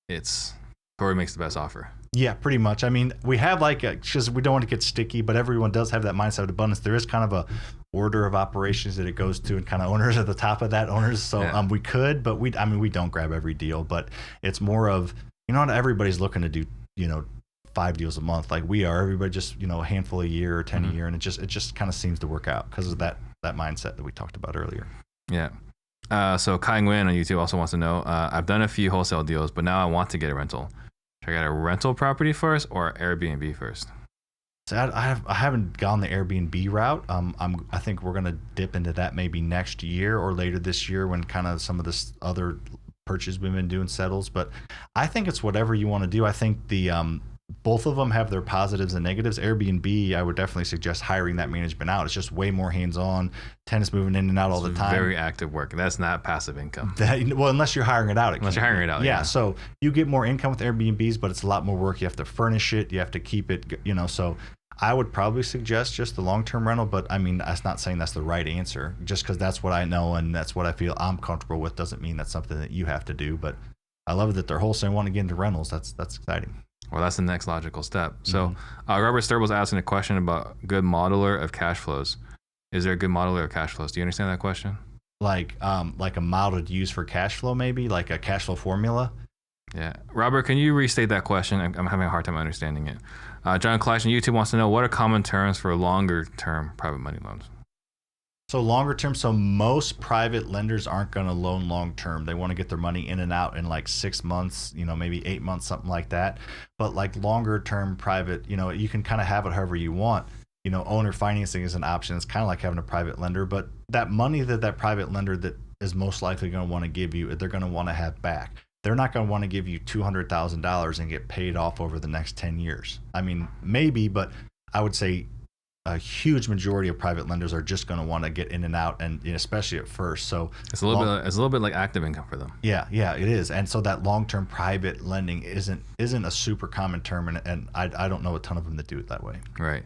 It's whoever makes the best offer. Yeah, pretty much. I mean, we have because we don't want to get sticky, but everyone does have that mindset of abundance. There is kind of a order of operations that it goes to, and kind of owners at the top of that owners. So we could, but we don't grab every deal, but it's more of, not everybody's looking to do, 5 deals a month like we are. Everybody just, a handful a year or 10 a year. And it just kind of seems to work out because of that mindset that we talked about earlier. Yeah. So Khang on YouTube also wants to know, I've done a few wholesale deals, but now I want to get a rental. Should I get a rental property first or Airbnb first? So I haven't gone the Airbnb route. I think we're gonna dip into that maybe next year or later this year when kind of some of this other purchase we've been doing settles. But I think it's whatever you want to do. I think the both of them have their positives and negatives. Airbnb, I would definitely suggest hiring that management out. It's just way more hands-on. Tenants moving in and out all the time. Very active work. That's not passive income. Well, unless you're hiring it out. Unless you're hiring it out. Yeah. So you get more income with Airbnbs, but it's a lot more work. You have to furnish it. You have to keep it. So I would probably suggest just the long-term rental. But I mean, that's not saying that's the right answer. Just because that's what I know and that's what I feel I'm comfortable with doesn't mean that's something that you have to do. But I love that they're wholesale and want to get into rentals. That's exciting. Well, that's the next logical step. So Robert Sturb was asking a question about good modeler of cash flows. Is there a good modeler of cash flows? Do you understand that question? Like a model to use for cash flow, maybe like a cash flow formula? Yeah. Robert, can you restate that question? I'm having a hard time understanding it. John Clash on YouTube wants to know, what are common terms for longer term private money loans? So longer term, so most private lenders aren't going to loan long term. They want to get their money in and out in like 6 months, maybe 8 months, something like that. But like longer term private, you can kind of have it however you want. Owner financing is an option. It's kind of like having a private lender, but that money that private lender that is most likely going to want to give you, they're going to want to have back. They're not going to want to give you $200,000 and get paid off over the next 10 years. I mean, maybe, but I would say a huge majority of private lenders are just going to want to get in and out, and especially at first. So it's a little bit like active income for them. Yeah, it is. And so that long-term private lending isn't a super common term, and I don't know a ton of them that do it that way. Right.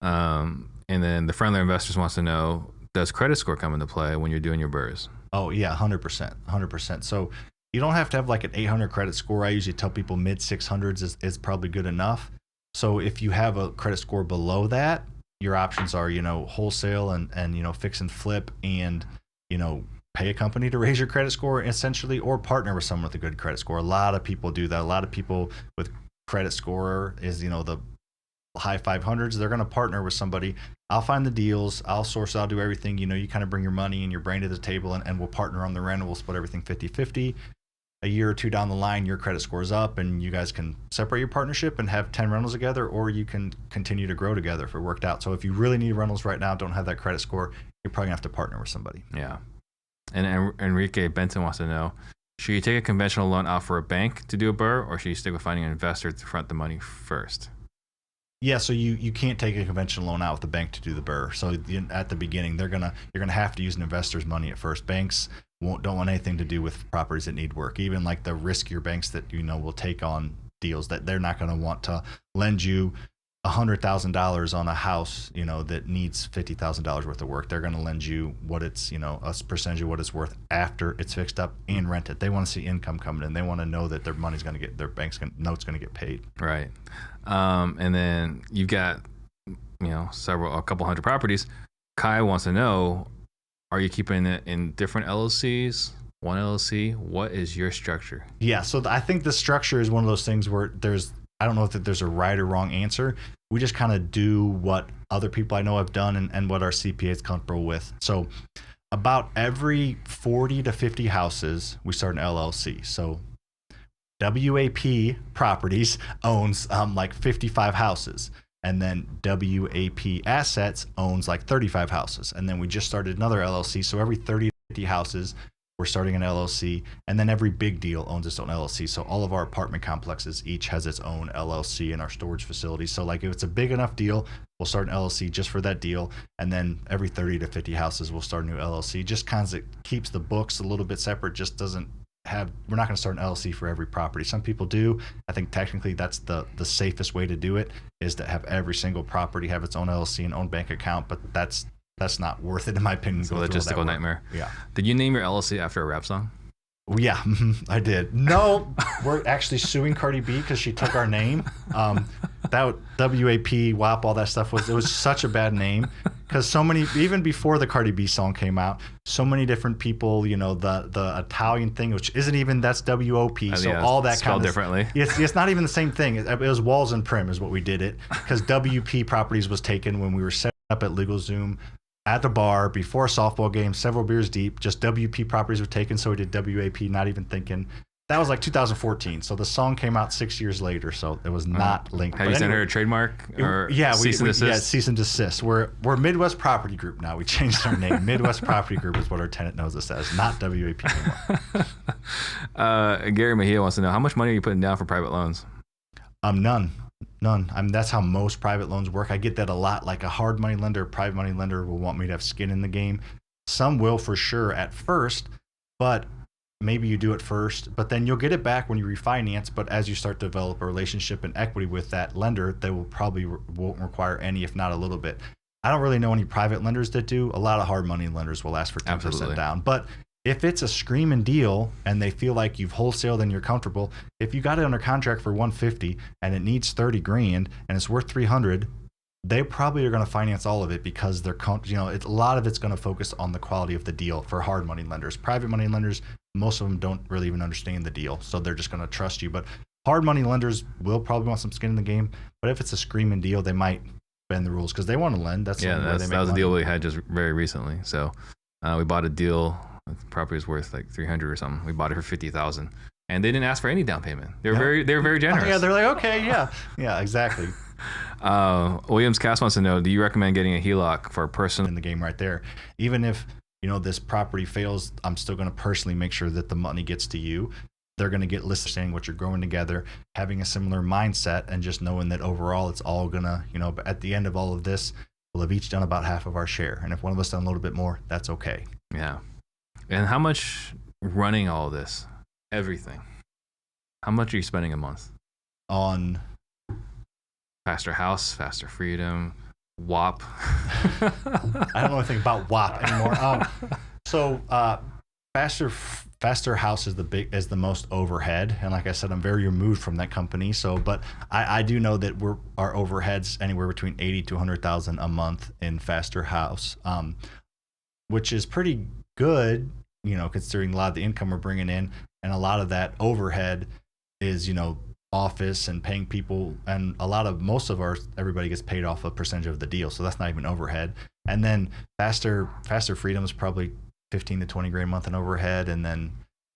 And then the friendly investors wants to know, does credit score come into play when you're doing your BRRRRs? Oh yeah, 100%. So you don't have to have like an 800 credit score. I usually tell people mid 600s is probably good enough. So if you have a credit score below that, your options are, wholesale and fix and flip and, pay a company to raise your credit score essentially, or partner with someone with a good credit score. A lot of people do that. A lot of people with credit score is, the high 500s, they're going to partner with somebody. I'll find the deals. I'll source, I'll do everything. You kind of bring your money and your brain to the table and we'll partner on the rent. We'll split everything 50-50. A year or two down the line, your credit score is up and you guys can separate your partnership and have 10 rentals together, or you can continue to grow together if it worked out. So if you really need rentals right now, don't have that credit score, you're probably gonna have to partner with somebody. Yeah. And Enrique Benton wants to know, should you take a conventional loan out for a bank to do a BRRRR, or should you stick with finding an investor to front the money first? Yeah, so you can't take a conventional loan out with the bank to do the BRRRR. So at the beginning, you're gonna have to use an investor's money at first. Banks don't want anything to do with properties that need work. Even like the riskier banks that will take on deals, that they're not going to want to lend you $100,000 on a house that needs $50,000 worth of work. They're going to lend you what it's a percentage of what it's worth after it's fixed up and rented. They want to see income coming in. They want to know that their money's going to get, their bank's note's going to get paid. Right. And then you've got a couple hundred properties. Kai wants to know, are you keeping it in different LLCs, one LLC? What is your structure? Yeah, so I think the structure is one of those things where I don't know if there's a right or wrong answer. We just kind of do what other people I know have done and what our CPA is comfortable with. So about every 40 to 50 houses, we start an LLC. So WAP Properties owns like 55 houses. And then WAP Assets owns like 35 houses. And then we just started another LLC. So every 30 to 50 houses, we're starting an LLC, and then every big deal owns its own LLC. So all of our apartment complexes each has its own LLC in our storage facility. So like if it's a big enough deal, we'll start an LLC just for that deal. And then every 30 to 50 houses, we'll start a new LLC. Just kind of keeps the books a little bit separate, just doesn't have, we're not going to start an LLC for every property. Some people do. I think technically that's the safest way to do it, is to have every single property have its own LLC and own bank account, but that's not worth it in my opinion. It's a logistical nightmare. Yeah. Did you name your LLC after a rap song? Yeah, I did. No, we're actually suing Cardi B because she took our name. That WAP, WAP, all that stuff it was such a bad name, because so many, even before the Cardi B song came out, so many different people, you know, the Italian thing, which isn't even, that's WOP. So yeah, all that kind of differently. It's not even the same thing. It was Walls and Primm is what we did it, because WP Properties was taken when we were setting up at LegalZoom at the bar before a softball game, several beers deep. Just WP Properties were taken, so we did WAP, not even thinking. That was like 2014. So the song came out 6 years later, so it was not linked. Have you sent her a trademark or cease and desist? Yeah, cease and desist. We're Midwest Property Group now. We changed our name. Midwest Property Group is what our tenant knows us as, not WAP anymore. Gary Mejia wants to know, how much money are you putting down for private loans? None. I mean, that's how most private loans work. I get that a lot. Like a hard money lender, private money lender will want me to have skin in the game. Some will for sure at first, but maybe you do it first, but then you'll get it back when you refinance. But as you start to develop a relationship and equity with that lender, they will probably won't require any, if not a little bit. I don't really know any private lenders that do. A lot of hard money lenders will ask for 10% Absolutely. down. But if it's a screaming deal and they feel like you've wholesaled and you're comfortable, if you got it under contract for 150 and it needs 30 grand and it's worth 300, they probably are going to finance all of it, because they're, a lot of it's going to focus on the quality of the deal for hard money lenders. Private money lenders, most of them don't really even understand the deal, so they're just going to trust you. But hard money lenders will probably want some skin in the game. But if it's a screaming deal, they might bend the rules because they want to lend. That was a deal we had just very recently. So we bought a deal. The property was worth like 300 or something. We bought it for 50,000, and they didn't ask for any down payment. They were very generous. Yeah, they're like, okay, yeah, exactly. Williams Cass wants to know, do you recommend getting a HELOC for a person in the game right there? Even if this property fails, I'm still going to personally make sure that the money gets to you. They're going to get listed saying what you're growing together, having a similar mindset, and just knowing that overall it's all gonna, but at the end of all of this, we'll have each done about half of our share, and if one of us done a little bit more, that's okay. Yeah. And how much running all this, everything? How much are you spending a month on Faster House, Faster Freedom, WAP? I don't know anything about WAP anymore. So Faster House is the most overhead, and like I said, I'm very removed from that company. So, but I do know that our overheads anywhere between 80 to 100,000 a month in Faster House, which is pretty good, considering a lot of the income we're bringing in, and a lot of that overhead is, office and paying people, and everybody gets paid off a percentage of the deal, so that's not even overhead. And then Faster Freedom is probably 15 to 20 grand a month in overhead, and then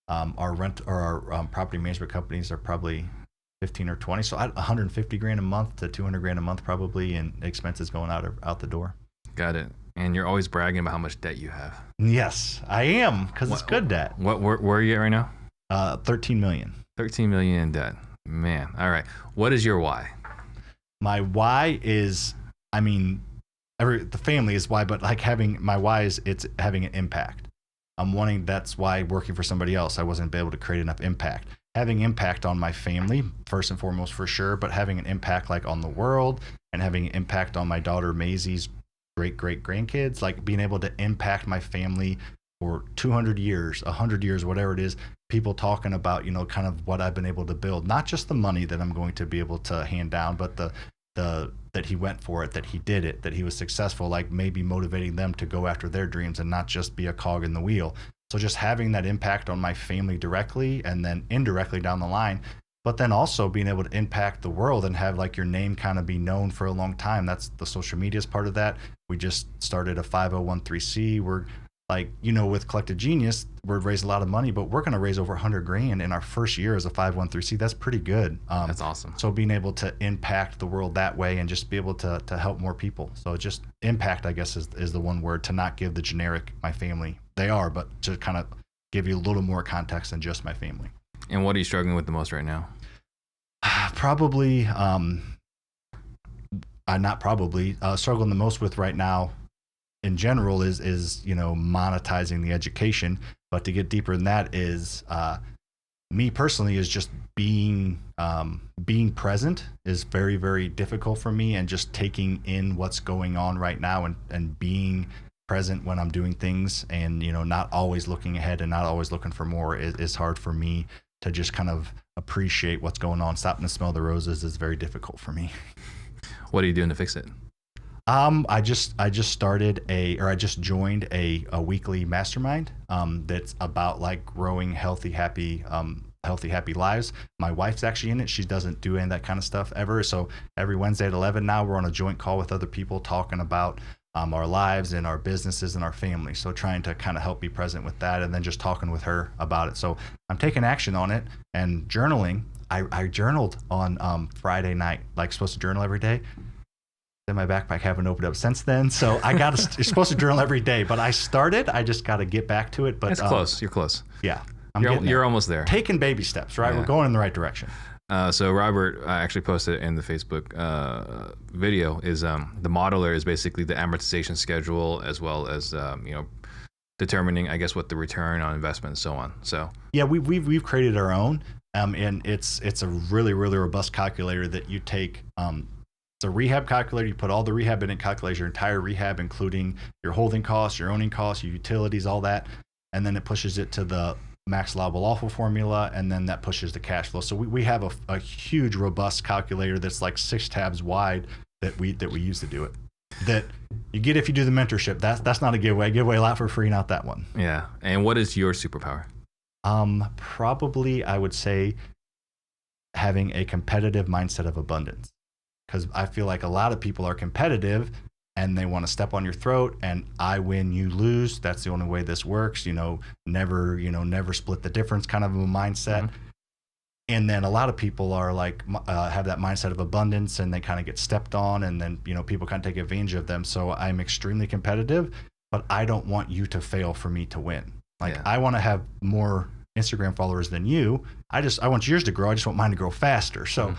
our property management companies are probably 15 or 20, so 150 grand a month to 200 grand a month probably in expenses going out the door. Got it. And you're always bragging about how much debt you have. Yes, I am, because it's good debt. Where are you at right now? 13 million. 13 million in debt. Man, all right. What is your why? My why is, the family is why, but like my why is it's having an impact. That's why working for somebody else, I wasn't able to create enough impact. Having impact on my family, first and foremost for sure, but having an impact like on the world, and having an impact on my daughter Maisie's great grandkids, like being able to impact my family for 200 years, 100 years, whatever it is, people talking about, kind of what I've been able to build, not just the money that I'm going to be able to hand down, but that he went for it, that he did it, that he was successful, like maybe motivating them to go after their dreams and not just be a cog in the wheel. So just having that impact on my family directly and then indirectly down the line, but then also being able to impact the world and have like your name kind of be known for a long time. That's the social media's part of that. We just started a 501(c). We're like, with Collective Genius, we're raising a lot of money, but we're going to raise over 100 grand in our first year as a 501(c). That's pretty good. That's awesome. So being able to impact the world that way and just be able to help more people. So just impact, I guess, is the one word, to not give the generic my family. They are, but to kind of give you a little more context than just my family. And what are you struggling with the most right now? Probably, struggling the most with right now in general is monetizing the education. But to get deeper than that is me personally is just being present is very, very difficult for me, and just taking in what's going on right now and being present when I'm doing things, and not always looking ahead and not always looking for more is hard for me to just kind of appreciate what's going on. Stopping to smell the roses is very difficult for me. What are you doing to fix it? I just joined a weekly mastermind that's about like growing healthy, happy lives. My wife's actually in it. She doesn't do any of that kind of stuff ever. So every Wednesday at 11 now, we're on a joint call with other people talking about our lives and our businesses and our family. So trying to kind of help be present with that, and then just talking with her about it. So I'm taking action on it and journaling. I journaled on Friday night, like supposed to journal every day. In my backpack, haven't opened up since then. So you're supposed to journal every day, but I started. I just got to get back to it. But it's close. You're close. Yeah, you're almost there. Taking baby steps, right? Yeah. We're going in the right direction. So Robert actually posted in the Facebook video is the modeler is basically the amortization schedule, as well as determining, I guess, what the return on investment and so on. So yeah, we've created our own, and it's a really, really robust calculator that you take. It's a rehab calculator. You put all the rehab in it, calculates your entire rehab, including your holding costs, your owning costs, your utilities, all that, and then it pushes it to the max allowable awful formula, and then that pushes the cash flow. So we have a huge, robust calculator that's like 6 tabs wide that we use to do it. That you get if you do the mentorship. That's not a giveaway. I give away a lot for free, not that one. Yeah. And what is your superpower? Probably I would say having a competitive mindset of abundance. Because I feel like a lot of people are competitive and they want to step on your throat, and I win, you lose. That's the only way this works. Never split the difference kind of a mindset. Mm-hmm. And then a lot of people are like, have that mindset of abundance, and they kind of get stepped on, and then, people kind of take advantage of them. So I'm extremely competitive, but I don't want you to fail for me to win. I want to have more Instagram followers than you. I want yours to grow. I just want mine to grow faster. So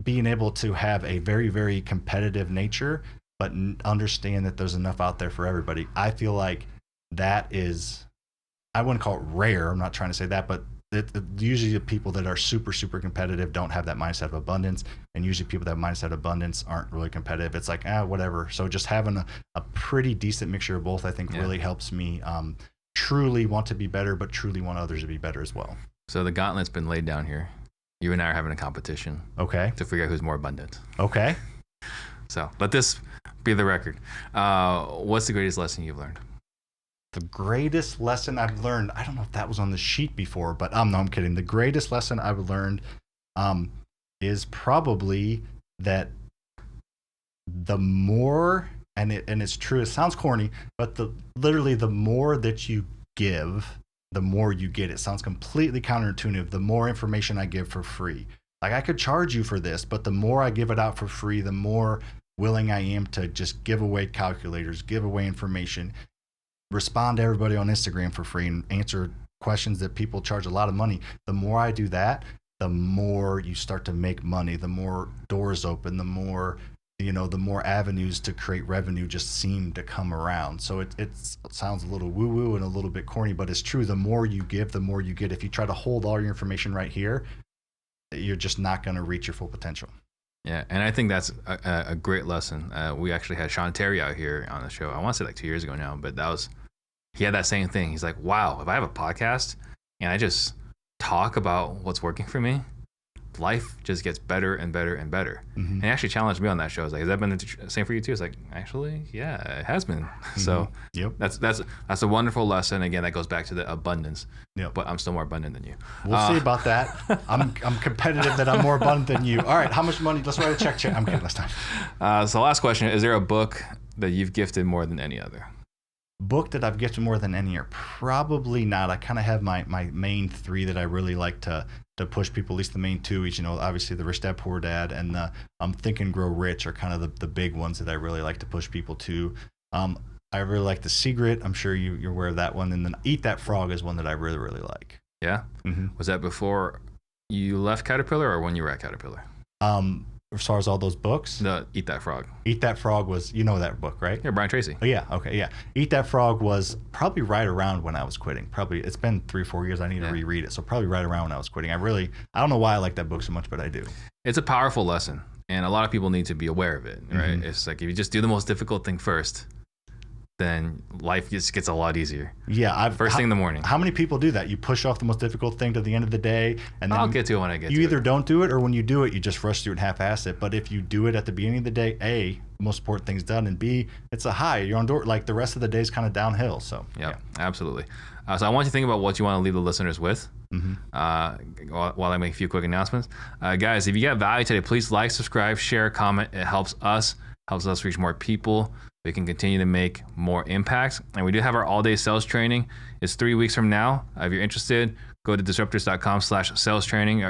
being able to have a very, very competitive nature, but understand that there's enough out there for everybody. I feel like that is, I wouldn't call it rare. I'm not trying to say that, but usually the people that are super, super competitive don't have that mindset of abundance. And usually people that have mindset of abundance aren't really competitive. It's like, whatever. So just having a pretty decent mixture of both, I think really helps me truly want to be better, but truly want others to be better as well. So the gauntlet's been laid down here. You and I are having a competition. Okay. To figure out who's more abundant. Okay. So let this be the record. What's the greatest lesson you've learned? The greatest lesson I've learned, I don't know if that was on the sheet before, but no, I'm kidding. The greatest lesson I've learned is probably that the more, and it's true, it sounds corny, but literally the more that you give, the more you get. It sounds completely counterintuitive. The more information I give for free. Like I could charge you for this, but the more I give it out for free, the more willing I am to just give away calculators, give away information, respond to everybody on Instagram for free, and answer questions that people charge a lot of money. The more I do that, the more you start to make money, the more doors open, the more avenues to create revenue just seem to come around. So it sounds a little woo-woo and a little bit corny, but it's true. The more you give, the more you get. If you try to hold all your information right here, you're just not going to reach your full potential. Yeah, and I think that's a great lesson. We actually had Sean Terry out here on the show. I want to say like 2 years ago now, but he had that same thing. He's like, wow, if I have a podcast and I just talk about what's working for me, life just gets better and better and better. Mm-hmm. And he actually challenged me on that show. I was like, has that been the same for you too? It's like, actually, yeah, it has been. Mm-hmm. So that's a wonderful lesson. Again, that goes back to the abundance. Yep. But I'm still more abundant than you. We'll see about that. I'm competitive that I'm more abundant than you. All right, how much money? Let's write a check. I'm kidding this time. So last question, is there a book that you've gifted more than any other? Book that I've gifted more than any other? Probably not. I kind of have my main 3 that I really like to push people, at least the main 2, which, obviously the Rich Dad Poor Dad and the Think and Grow Rich are kind of the big ones that I really like to push people to. I really like The Secret. I'm sure you're aware of that one. And then Eat That Frog is one that I really, really like. Yeah? Was that before you left Caterpillar or when you were at Caterpillar? As far as all those books? The Eat That Frog. Eat That Frog was, you know that book, right? Yeah, Brian Tracy. Oh, yeah. Okay, yeah. Eat That Frog was probably right around when I was quitting. Probably, it's been 3 or 4 years. I need to reread it. So probably right around when I was quitting. I don't know why I like that book so much, but I do. It's a powerful lesson, and a lot of people need to be aware of it, right? It's like if you just do the most difficult thing first, then life just gets a lot easier. Yeah. First thing in the morning. How many people do that? You push off the most difficult thing to the end of the day, and then I'll get to it when I get to it. You either don't do it, or when you do it, you just rush through it and half-ass it. But if you do it at the beginning of the day, A, the most important thing's done, and B, it's a high. You're on door, like the rest of the day is kind of downhill. So yeah, absolutely. So I want you to think about what you want to leave the listeners with. While I make a few quick announcements. Guys, if you got value today, please like, subscribe, share, comment. It helps us reach more people. We can continue to make more impacts. And we do have our all-day sales training. It's 3 weeks from now. If you're interested, go to disruptors.com/sales training.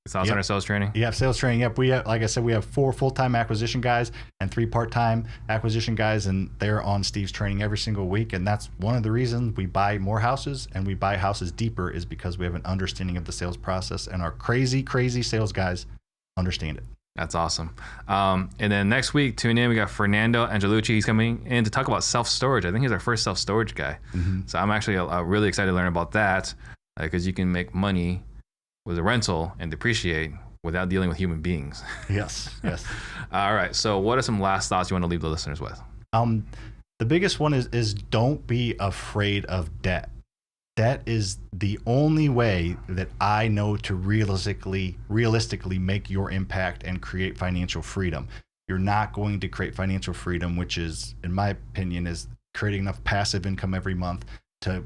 Thoughts on our sales training? Yeah, sales training. Yep. We have, like I said, we have 4 full-time acquisition guys and 3 part-time acquisition guys, and they're on Steve's training every single week. And that's one of the reasons we buy more houses and we buy houses deeper, is because we have an understanding of the sales process, and our crazy, crazy sales guys understand it. That's awesome. And then next week, tune in. We got Fernando Angelucci. He's coming in to talk about self-storage. I think he's our first self-storage guy. So I'm actually really excited to learn about that, because you can make money with a rental and depreciate without dealing with human beings. Yes. All right. So what are some last thoughts you want to leave the listeners with? The biggest one is don't be afraid of debt. Debt is the only way that I know to realistically make your impact and create financial freedom. You're not going to create financial freedom, which is, in my opinion, is creating enough passive income every month to,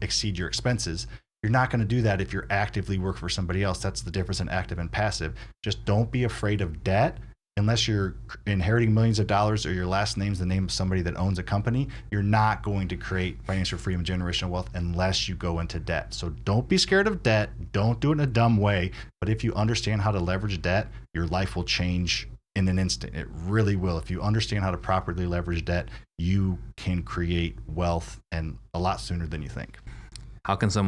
exceed your expenses. You're not going to do that if you're actively working for somebody else. That's the difference in active and passive. Just don't be afraid of debt. Unless you're inheriting millions of dollars or your last name's the name of somebody that owns a company, you're not going to create financial freedom and generational wealth unless you go into debt. So don't be scared of debt. Don't do it in a dumb way. But if you understand how to leverage debt, your life will change in an instant. It really will. If you understand how to properly leverage debt, you can create wealth, and a lot sooner than you think. How can someone